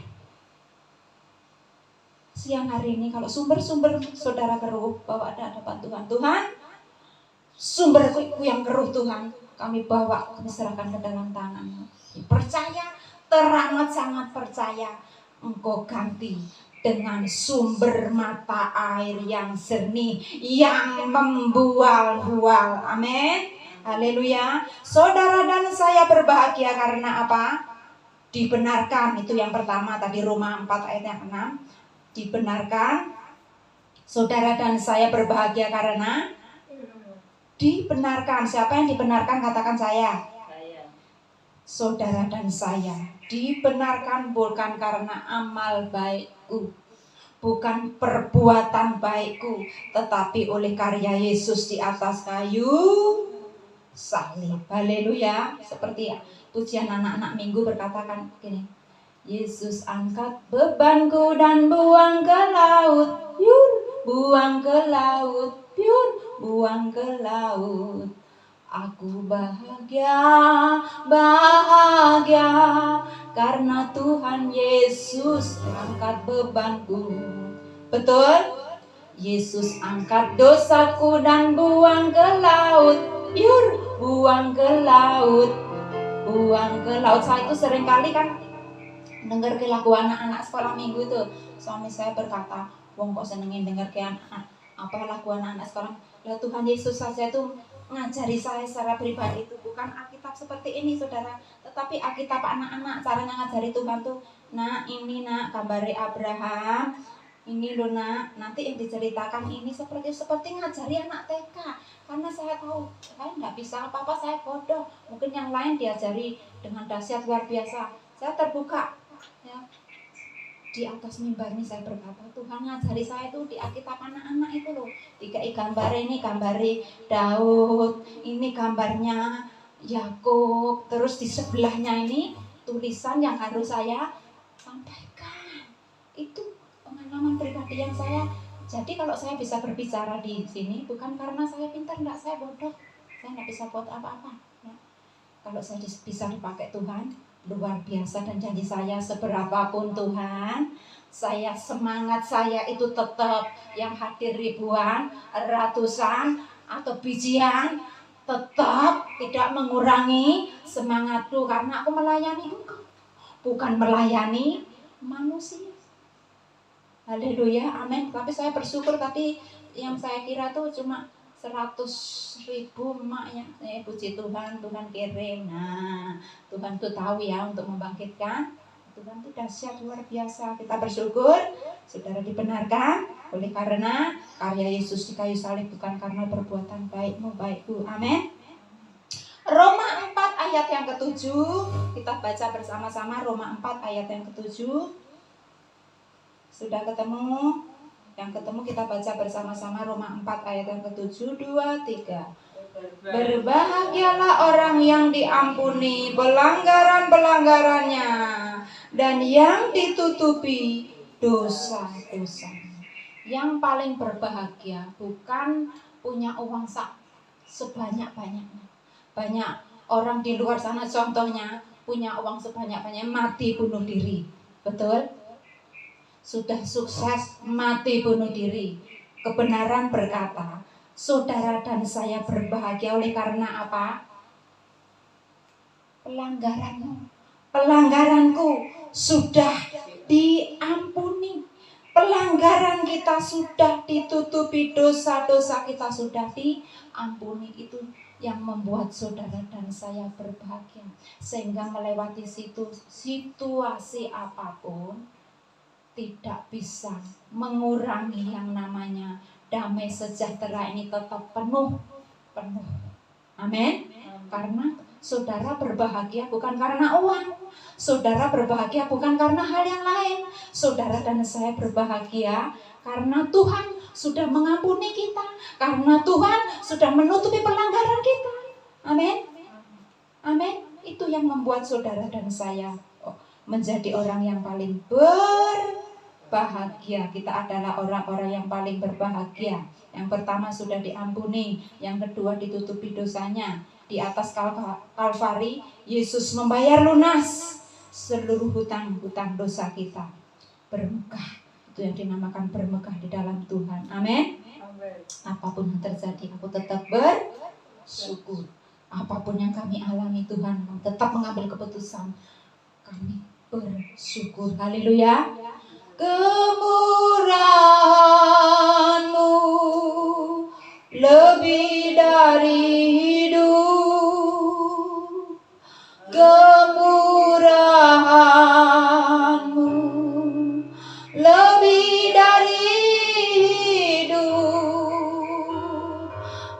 Siang hari ini kalau sumber-sumber saudara keruh, bawa ada hadapan Tuhan. Tuhan, sumberku yang keruh Tuhan, kami bawa, kami serahkan ke dalam tangan-Mu. Percaya, teramat sangat percaya, Engkau ganti dengan sumber mata air yang jernih, yang membual-bual. Amin. Haleluya. Saudara dan saya berbahagia karena apa? Dibenarkan, itu yang pertama tadi Roma 4 ayat yang 6. Dibenarkan. Saudara dan saya berbahagia karena dibenarkan. Siapa yang dibenarkan? Katakan saya. Saudara dan saya dibenarkan bukan karena amal baikku, bukan perbuatan baikku, tetapi oleh karya Yesus di atas kayu salib. Haleluya. Seperti pujian anak-anak minggu berkatakan gini, Yesus angkat bebanku dan buang ke laut, yur, buang ke laut, yur, buang ke laut. Aku bahagia, bahagia karena Tuhan Yesus angkat bebanku. Betul? Yesus angkat dosaku dan buang ke laut, yur, buang ke laut, buang ke laut. Saya itu seringkali kan dengar ke lagu anak-anak sekolah minggu itu. Suami saya berkata, wong kok senengin dengar ke lagu anak-anak sekolah. Ya Tuhan Yesus saja tuh ngajari saya secara pribadi itu bukan Alkitab seperti ini saudara, tetapi Alkitab anak-anak. Caranya ngajari Tuhan tuh, nah ini nak gambari Abraham, ini loh nak, nanti yang diceritakan ini seperti ngajari anak TK. Karena saya tahu saya nggak bisa apa-apa, saya bodoh. Mungkin yang lain diajari dengan dahsyat luar biasa. Saya terbuka ya. Di atas mimbar ini saya berkata, Tuhan ngajari saya itu di Alkitab anak-anak itu loh. Dikai gambar, ini gambari Daud, ini gambarnya Yakub, terus di sebelahnya ini tulisan yang harus saya sampaikan. Itu pengalaman pribadi yang saya. Jadi kalau saya bisa berbicara di sini bukan karena saya pintar, enggak, saya bodoh. Saya enggak bisa buat apa-apa ya. Kalau saya bisa dipakai Tuhan, luar biasa. Dan janji saya, seberapapun Tuhan, saya semangat saya itu tetap yang hadir ribuan, ratusan atau bijian, tetap tidak mengurangi semangatku, karena aku melayani Engkau, bukan melayani manusia. Haleluya, amin. Tapi saya bersyukur tadi yang saya kira tuh cuma 100.000 emaknya. Puji Tuhan, Tuhan kirim. Nah, Tuhan tuh tahu ya untuk membangkitkan. Tuhan tuh dahsyat luar biasa. Kita bersyukur, saudara dibenarkan oleh karena karya Yesus di kayu salib, bukan karena perbuatan baikku. Amin. Roma 4 ayat yang ke-7. Kita baca bersama-sama Roma 4 ayat yang ke-7. Sudah ketemu? Yang ketemu kita baca bersama-sama Roma 4 ayat yang ke-7. 2, 3. Berbahagialah orang yang diampuni pelanggaran-pelanggarannya dan yang ditutupi dosa-dosanya. Yang paling berbahagia bukan punya uang sebanyak-banyaknya. Banyak orang di luar sana contohnya punya uang sebanyak-banyaknya, mati bunuh diri. Betul? Sudah sukses mati bunuh diri. Kebenaran berkata, saudara dan saya berbahagia oleh karena apa? Pelanggaranku sudah diampuni. Pelanggaran kita sudah ditutupi, dosa-dosa kita sudah diampuni. Itu yang membuat saudara dan saya berbahagia. Sehingga melewati situasi apapun tidak bisa mengurangi yang namanya damai sejahtera ini tetap penuh. Amin. Karena saudara berbahagia bukan karena uang. Saudara berbahagia bukan karena hal yang lain. Saudara dan saya berbahagia karena Tuhan sudah mengampuni kita. Karena Tuhan sudah menutupi pelanggaran kita. Amin. Amin. Itu yang membuat saudara dan saya menjadi orang yang paling berbahagia. Kita adalah orang-orang yang paling berbahagia. Yang pertama sudah diampuni, yang kedua ditutupi dosanya. Di atas Kalvari, Yesus membayar lunas seluruh hutang-hutang dosa kita. Bermegah, itu yang dinamakan bermegah di dalam Tuhan. Amin. Apapun yang terjadi, aku tetap bersyukur. Apapun yang kami alami, Tuhan tetap mengambil keputusan. Kami bersyukur. Haleluya. Kemurahan-Mu lebih dari hidup. Kemurahan-Mu lebih dari hidup.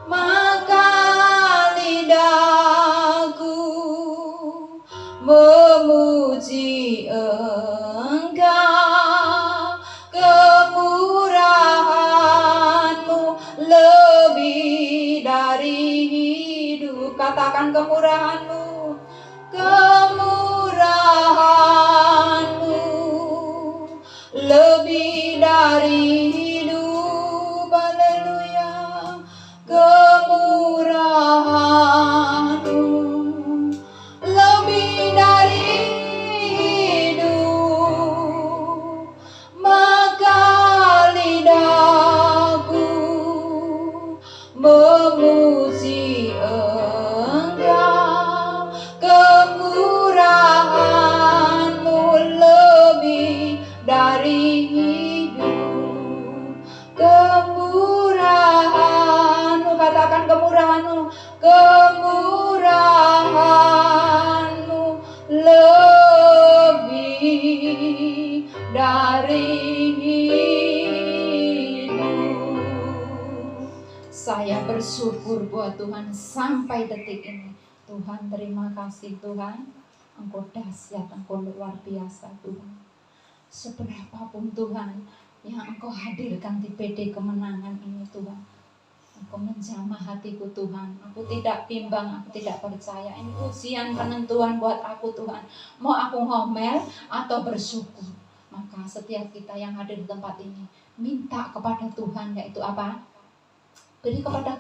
Maka lidahku memuji Engkau. Kemurahan-Mu lebih dari hidup. Katakan kemurahan-Mu. Kemurahan-Mu lebih dari hidup. Haleluya. Kemurahan-Mu lebih dari hidup. Maka lidahku memuji Engkau. Saya bersyukur buat Tuhan sampai detik ini. Tuhan, terima kasih Tuhan. Engkau dahsyat, Engkau luar biasa Tuhan. Seberapapun Tuhan yang Engkau hadirkan di PD Kemenangan ini Tuhan, Engkau menjamah hatiku Tuhan. Aku tidak bimbang, aku tidak percaya. Ini ujian penentuan buat aku Tuhan. Mau aku ngomel atau bersyukur. Maka setiap kita yang hadir di tempat ini, minta kepada Tuhan, yaitu apa? Beri kepada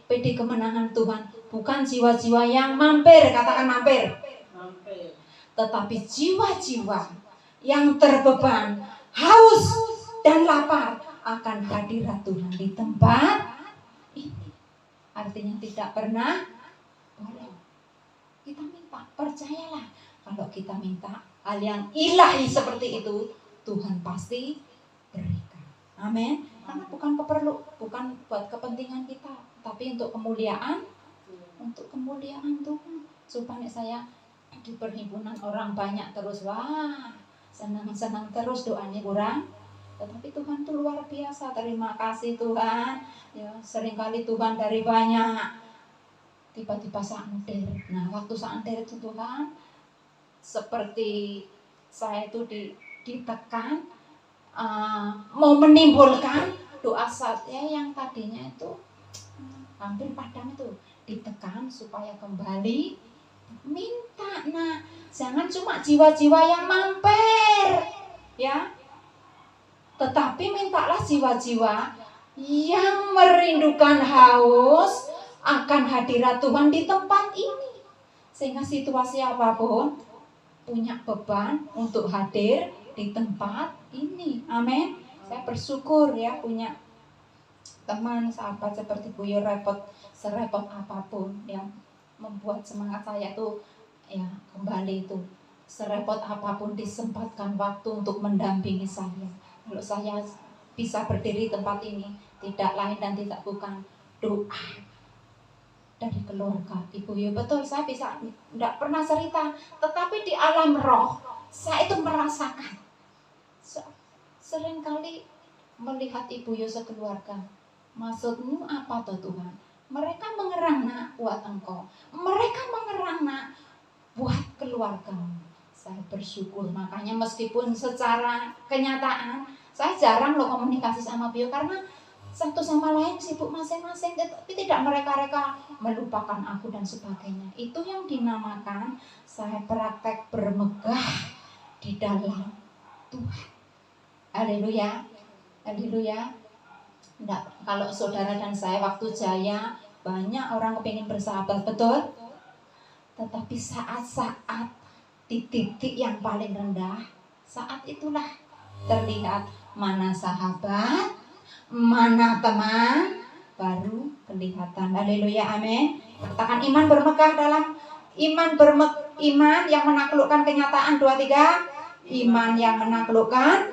PD Kemenangan Tuhan. Bukan jiwa-jiwa yang mampir, katakan mampir. Tetapi jiwa-jiwa yang terbeban, haus dan lapar akan hadirat Tuhan di tempat ini. Artinya tidak pernah bolong. Kita minta, percayalah. Kalau kita minta hal yang ilahi seperti itu, Tuhan pasti berikan. Amin. Karena bukan buat kepentingan kita, tapi untuk kemuliaan Tuhan. Supaya saya di perhimpunan orang banyak terus, wah, senang terus doanya kurang. Tetapi Tuhan itu luar biasa. Terima kasih Tuhan. Ya, seringkali Tuhan dari banyak tiba-tiba saanter. Nah, waktu saanter itu Tuhan seperti saya itu ditekan, mau menimbulkan doa saya yang tadinya itu hampir padam itu, ditekan supaya kembali minta. Nah, jangan cuma jiwa-jiwa yang mampir ya, tetapi mintalah jiwa-jiwa yang merindukan, haus akan hadirat Tuhan di tempat ini, sehingga situasi apapun punya beban untuk hadir di tempat ini. Amin. Saya bersyukur ya punya teman sahabat seperti Bu Yo, serepot apapun yang membuat semangat saya tuh ya kembali itu. Serepot apapun disempatkan waktu untuk mendampingi saya. Kalau saya bisa berdiri di tempat ini, tidak lain dan tidak bukan doa dari keluarga Ibu Yo. Betul, saya bisa tidak pernah cerita, tetapi di alam roh saya itu merasakan. Seringkali melihat Ibu Yo sekeluarga. Maksudmu apa tuh Tuhan? Mereka mengerang nak buat engkau. Mereka mengerang nak buat keluargamu. Saya bersyukur. Makanya meskipun secara kenyataan saya jarang loh komunikasi sama Ibu Yo, karena satu sama lain sibuk masing-masing. Tapi tidak mereka melupakan aku dan sebagainya. Itu yang dinamakan saya praktek bermegah di dalam Tuhan. Haleluya, haleluya. Enggak, kalau saudara dan saya waktu jaya banyak orang kepingin bersahabat, betul. Tetapi saat-saat di titik yang paling rendah, saat itulah terlihat mana sahabat, mana teman, baru kelihatan. Haleluya, amin. Katakan iman bermegah dalam iman yang menaklukkan kenyataan. 2, 3. Iman yang menaklukkan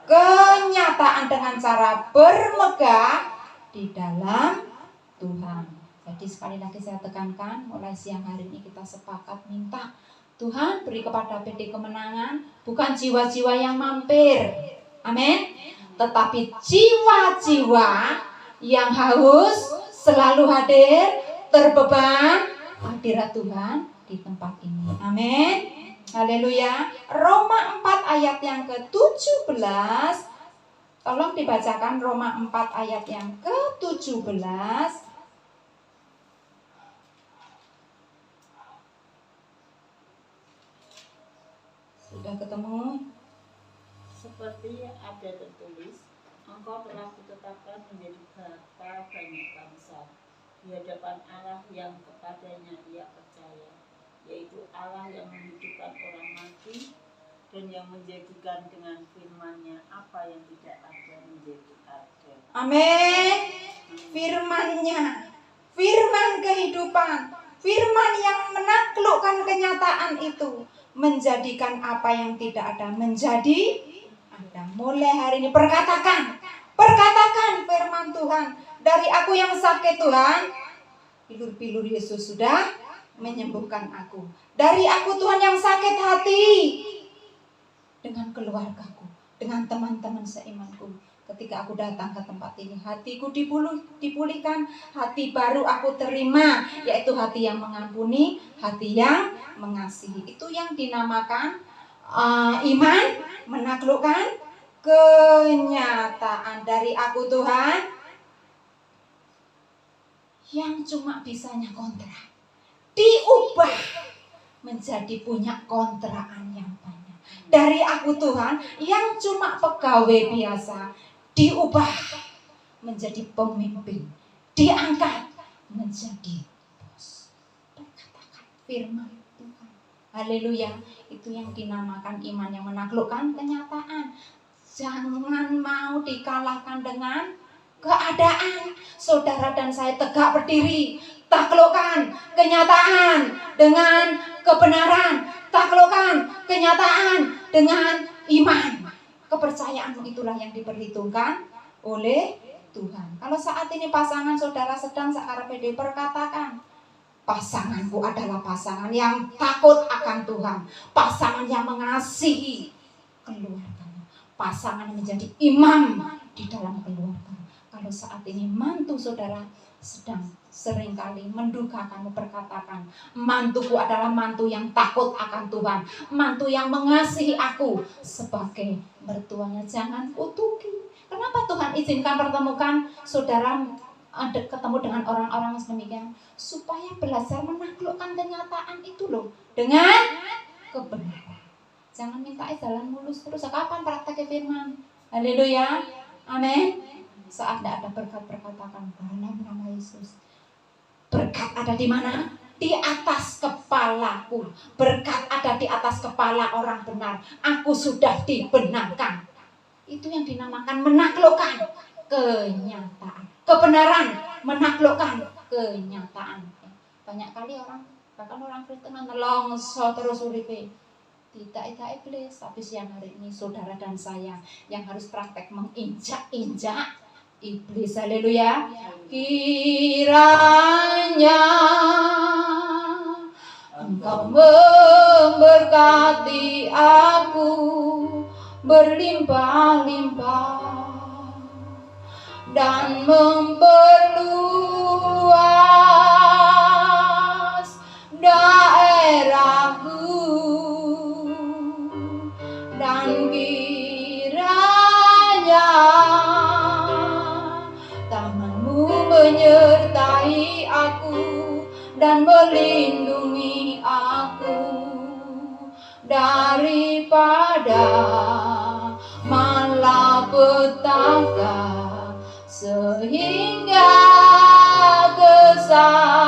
kenyataan dengan cara bermegah di dalam Tuhan. Jadi sekali lagi saya tekankan, mulai siang hari ini kita sepakat minta Tuhan beri kepada PD Kemenangan bukan jiwa-jiwa yang mampir, amin, tetapi jiwa-jiwa yang haus, selalu hadir, terbeban hadirat Tuhan di tempat ini, amin. Haleluya. Roma 4 ayat yang ke-17. Tolong dibacakan Roma 4 ayat yang ke-17. Sudah ketemu? Seperti ada tertulis, engkau telah kutetapkan menjadi bapa banyak bangsa di hadapan Allah yang kepadanya ia percaya, yaitu Allah yang menghidupkan orang mati dan yang menjadikan dengan firman-Nya apa yang tidak ada menjadi ada. Amin. Firman-Nya, firman kehidupan, firman yang menaklukkan kenyataan itu, menjadikan apa yang tidak ada menjadi ada. Mulai hari ini perkatakan firman Tuhan. Dari aku yang sakit Tuhan, pilur-pilur Yesus sudah menyembuhkan aku. Dari aku Tuhan yang sakit hati, dengan keluargaku, dengan teman-teman seimanku, ketika aku datang ke tempat ini. Hatiku dipulihkan, hati baru aku terima, yaitu hati yang mengampuni, hati yang mengasihi. Itu yang dinamakan iman menaklukkan kenyataan. Dari aku Tuhan yang cuma bisanya kontrak, diubah menjadi punya kontrakan yang banyak. Dari aku Tuhan yang cuma pegawai biasa, diubah menjadi pemimpin, diangkat menjadi bos. Perkatakan firman Tuhan. Haleluya. Itu yang dinamakan iman yang menaklukkan kenyataan. Jangan mau dikalahkan dengan keadaan. Saudara dan saya tegak berdiri, taklukkan kenyataan dengan kebenaran, taklukkan kenyataan dengan iman. Kepercayaanmu itulah yang diperhitungkan oleh Tuhan. Kalau saat ini pasangan saudara sedang sakarepede, perkatakan, pasanganku adalah pasangan yang takut akan Tuhan, pasangan yang mengasihi keluarganya, pasangan yang menjadi imam di dalam keluarga. Kalau saat ini mantu saudara sedang seringkali mendukakanmu, perkatakan, mantuku adalah mantu yang takut akan Tuhan, mantu yang mengasihi aku sebagai mertuanya. Jangan kutuki. Kenapa Tuhan izinkan pertemukan saudara ketemu dengan orang-orang sedemikian? Supaya belajar menaklukkan kenyataan itu loh, dengan kebenaran. Jangan minta jalan mulus terus. Kapan praktek firman? Haleluya. Amin. Saat tidak ada berkat, perkatakan dalam nama Yesus. Berkat ada di mana? Di atas kepalaku. Berkat ada di atas kepala orang benar. Aku sudah dibenarkan. Itu yang dinamakan menaklukkan kenyataan. Kebenaran menaklukkan kenyataan. Banyak kali orang, bahkan orang Kristen nelongso terus uripe. Tidak iblis. Tapi siang hari ini saudara dan saya yang harus praktek menginjak-injak iblis. Haleluya. Kiranya Engkau memberkati aku berlimpah-limpah dan memperluas daerahku, dan kiranya tanganmu menyertai aku dan melindungi aku daripada malapetaka, sehingga kesakitan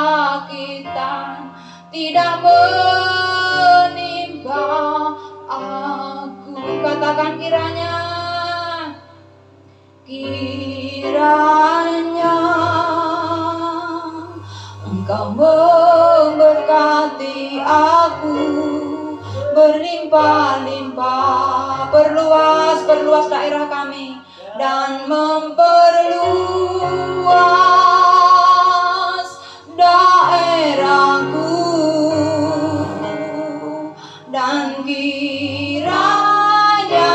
tidak menimpa aku. Katakan kiranya Engkau memberkati aku berlimpah-limpah, perluas daerah kami dan memperluas daerahku, dan kiranya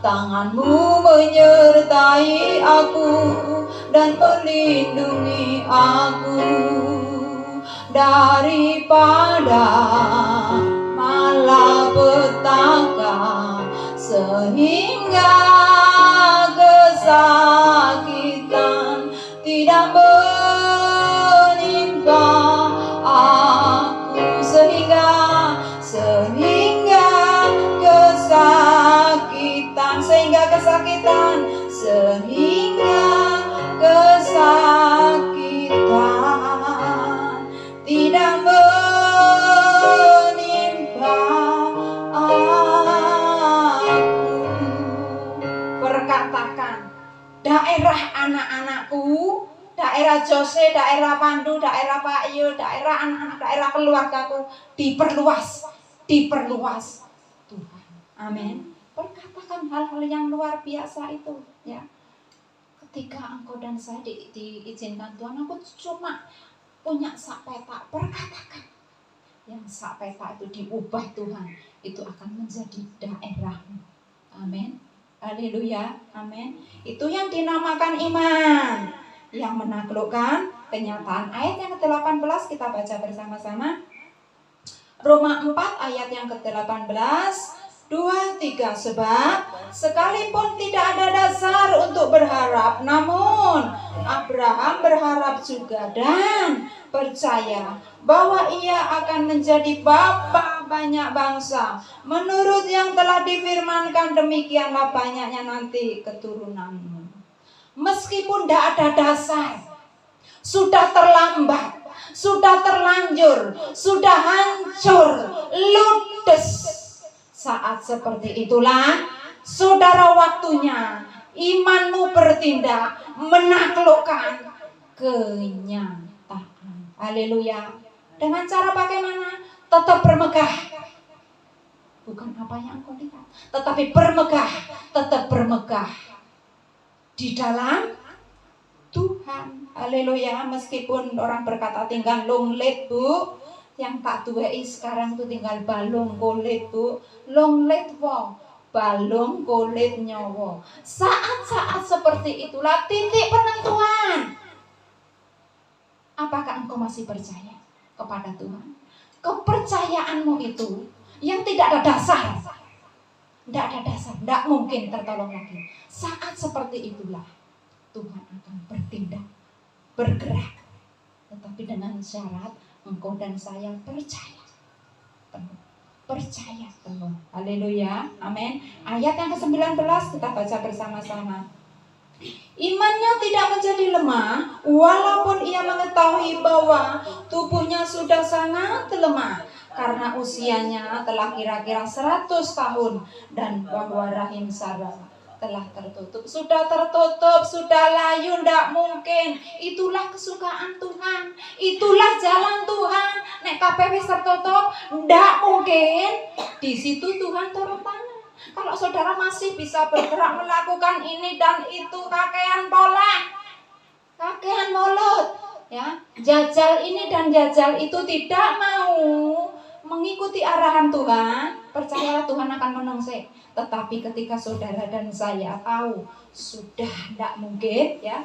tanganmu menyertai aku dan melindungi aku daripada malapetaka, sehingga kesakitan tidak menimpa aku, sehingga kesakitan tidak menimpa aku. Perkatakan, daerah anak-anakku, daerah Jose, daerah Pandu, daerah Pak Iyo, daerah anak-anak, daerah keluargaku diperluas Tuhan. Amin. Perkatakan hal-hal yang luar biasa itu, ya. Ketika engkau dan saya diizinkan Tuhan, aku cuma punya sak peta, perkatakan. Yang sak peta itu diubah Tuhan, itu akan menjadi daerahmu. Amin. Haleluya, amin. Itu yang dinamakan iman, yang menaklukkan kenyataan. Ayat yang ke-18 kita baca bersama-sama. Roma 4 ayat yang ke-18, 2, 3. Sebab sekalipun tidak ada dasar untuk berharap, namun Abraham berharap juga dan percaya bahwa ia akan menjadi bapa banyak bangsa. Menurut yang telah difirmankan, demikianlah banyaknya nanti keturunanmu. Meskipun tidak ada dasar, sudah terlambat, sudah terlanjur, sudah hancur, ludes. Saat seperti itulah, saudara, waktunya imanmu bertindak menaklukkan kenyataan. Haleluya. Dengan cara bagaimana? Tetap bermegah. Bukan apa yang engkau lihat, tetapi bermegah, tetap bermegah di dalam Tuhan. Haleluya. Meskipun orang berkata tinggal long let bu, yang tak tuwei sekarang itu tinggal balung kulit bu. Long let wo, balung kulit nyowo. Saat-saat seperti itulah titik penentuan. Apakah engkau masih percaya kepada Tuhan? Kepercayaanmu itu yang tidak ada dasar, tidak mungkin tertolong lagi. Saat seperti itulah Tuhan akan bertindak, bergerak, tetapi dengan syarat engkau dan saya percaya penuh. Percaya penuh. Haleluya, amin. Ayat yang ke-19 kita baca bersama-sama. Imannya tidak menjadi lemah, walaupun ia mengetahui bahwa tubuhnya sudah sangat lemah, karena usianya telah kira-kira 100 tahun, dan bahwa rahim Sarah telah tertutup. Sudah tertutup, sudah layu, tidak mungkin. Itulah kesukaan Tuhan, itulah jalan Tuhan. Nek KPW tertutup, tidak mungkin. Di situ Tuhan turun tangan. Kalau saudara masih bisa bergerak melakukan ini dan itu, kakean pola, kakean mulut, ya, jajal ini dan jajal itu, tidak mau mengikuti arahan Tuhan, percayalah Tuhan akan menungsik. Tetapi ketika saudara dan saya tahu sudah tidak mungkin, ya,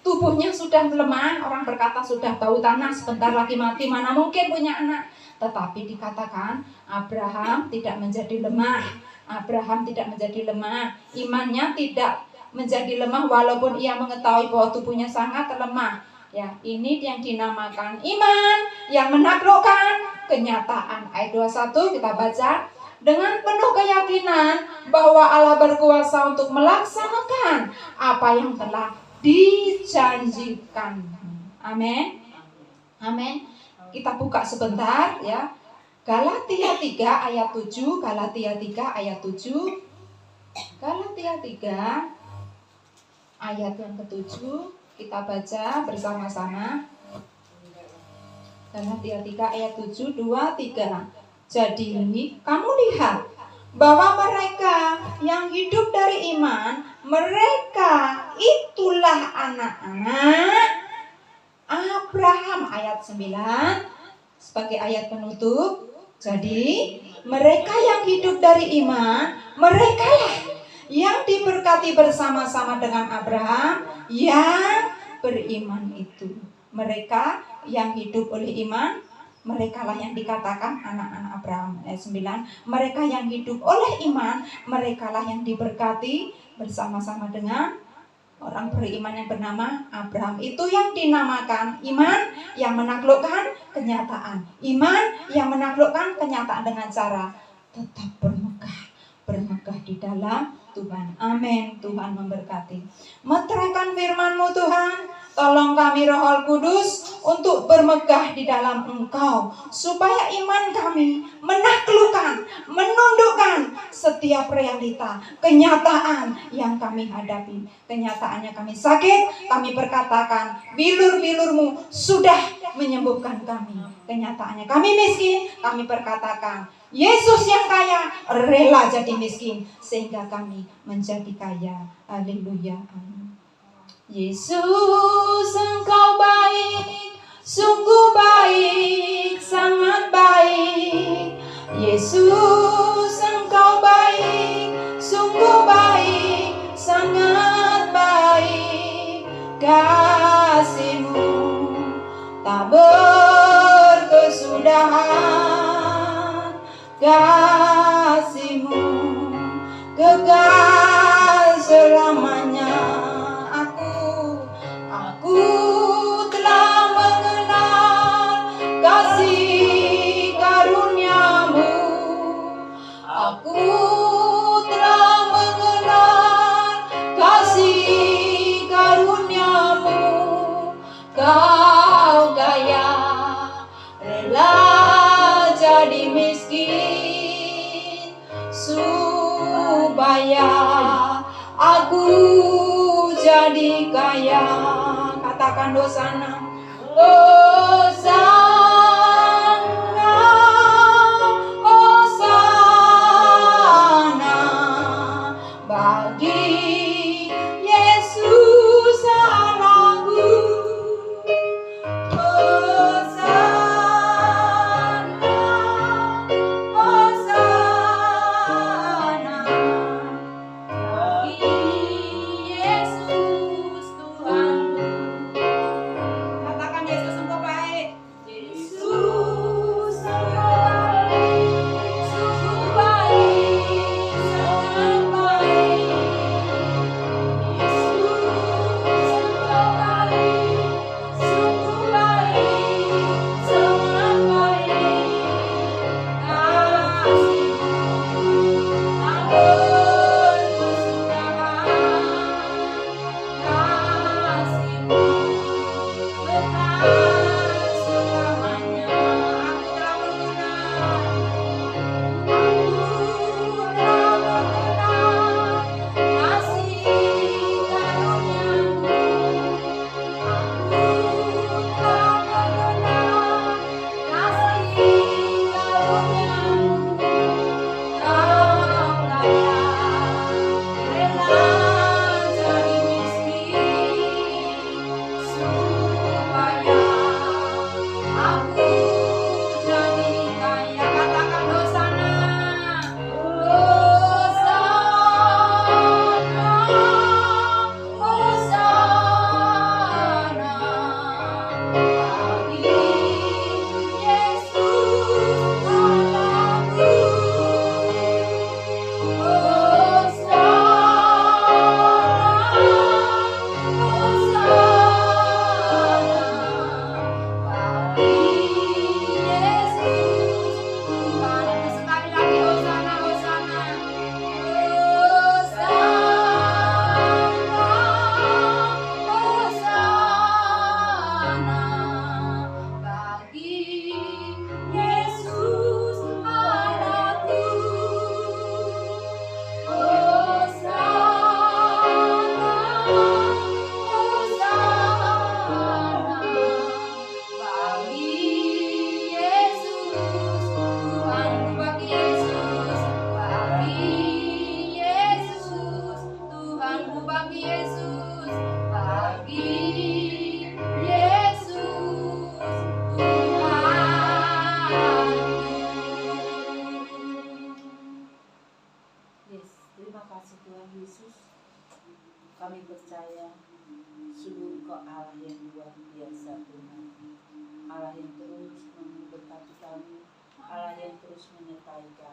tubuhnya sudah lemah, orang berkata sudah bau tanah, sebentar lagi mati, mana mungkin punya anak. Tetapi dikatakan Abraham tidak menjadi lemah. Abraham tidak menjadi lemah, imannya tidak menjadi lemah walaupun ia mengetahui bahwa tubuhnya sangat lemah. Ya, ini yang dinamakan iman yang menaklukkan kenyataan. Ayat 21 kita baca. Dengan penuh keyakinan bahwa Allah berkuasa untuk melaksanakan apa yang telah dijanjikan. Amin. Amin. Kita buka sebentar, ya. Galatia 3 ayat 7, Galatia 3 ayat 7, Galatia 3 ayat yang ke-7, kita baca bersama-sama. Galatia 3 ayat 7, 2, 3. Jadi kamu lihat bahwa mereka yang hidup dari iman, mereka itulah anak-anak Abraham. Ayat 9 sebagai ayat penutup. Jadi mereka yang hidup dari iman, mereka lah yang diberkati bersama-sama dengan Abraham yang beriman itu. Mereka yang hidup oleh iman, mereka lah yang dikatakan anak-anak Abraham. Ayat 9, mereka yang hidup oleh iman, mereka lah yang diberkati bersama-sama dengan orang beriman yang bernama Abraham. Itu yang dinamakan iman yang menaklukkan kenyataan. Iman yang menaklukkan kenyataan dengan cara tetap bermegah. Bermegah di dalam Tuhan. Amin. Tuhan memberkati. Meteraikan firman-Mu Tuhan. Tolong kami Roh Kudus untuk bermegah di dalam Engkau, supaya iman kami menaklukkan, menundukkan setiap realita, kenyataan yang kami hadapi. Kenyataannya kami sakit, kami berkatakan bilur-bilur-Mu sudah menyembuhkan kami. Kenyataannya kami miskin, kami berkatakan Yesus yang kaya rela jadi miskin sehingga kami menjadi kaya. Haleluya. Amin. Yesus, Engkau baik, sungguh baik, sangat baik. Yesus, Engkau baik, sungguh baik. kasih-Mu kekal selamanya. Aku telah mengenal kasih karunia-Mu. Aku telah mengenal kasih karunia-Mu. Kau kaya, rela jadi miskin, supaya aku jadi kaya. Katakan Hosana, Hosana, Hosana bagi Yesus anakku. Hosana, Hosana bagi Yesus Tuhanku. Katakan, Yesus Engkau baik. Yesus Engkau baik, sungguh baik, sangat baik. Yesus Engkau baik, sungguh baik, sangat baik. Kasih-Mu tak berkesudahan. Kasih-Mu kekal selamanya. Aku telah mengenal kasih karunia-Mu. Aku telah mengenal kasih karunia-Mu. Kau kaya, rela jadi miskin, supaya aku jadi kaya. Katakan Hosana, Hosana, Hosana bagi Yesus anakku. Terima kasih Tuhan Yesus. Kami percaya sungguh Engkau Allah yang luar biasa Tuhan. Allah yang terus memberkati kami, Allah yang terus menyertai kami.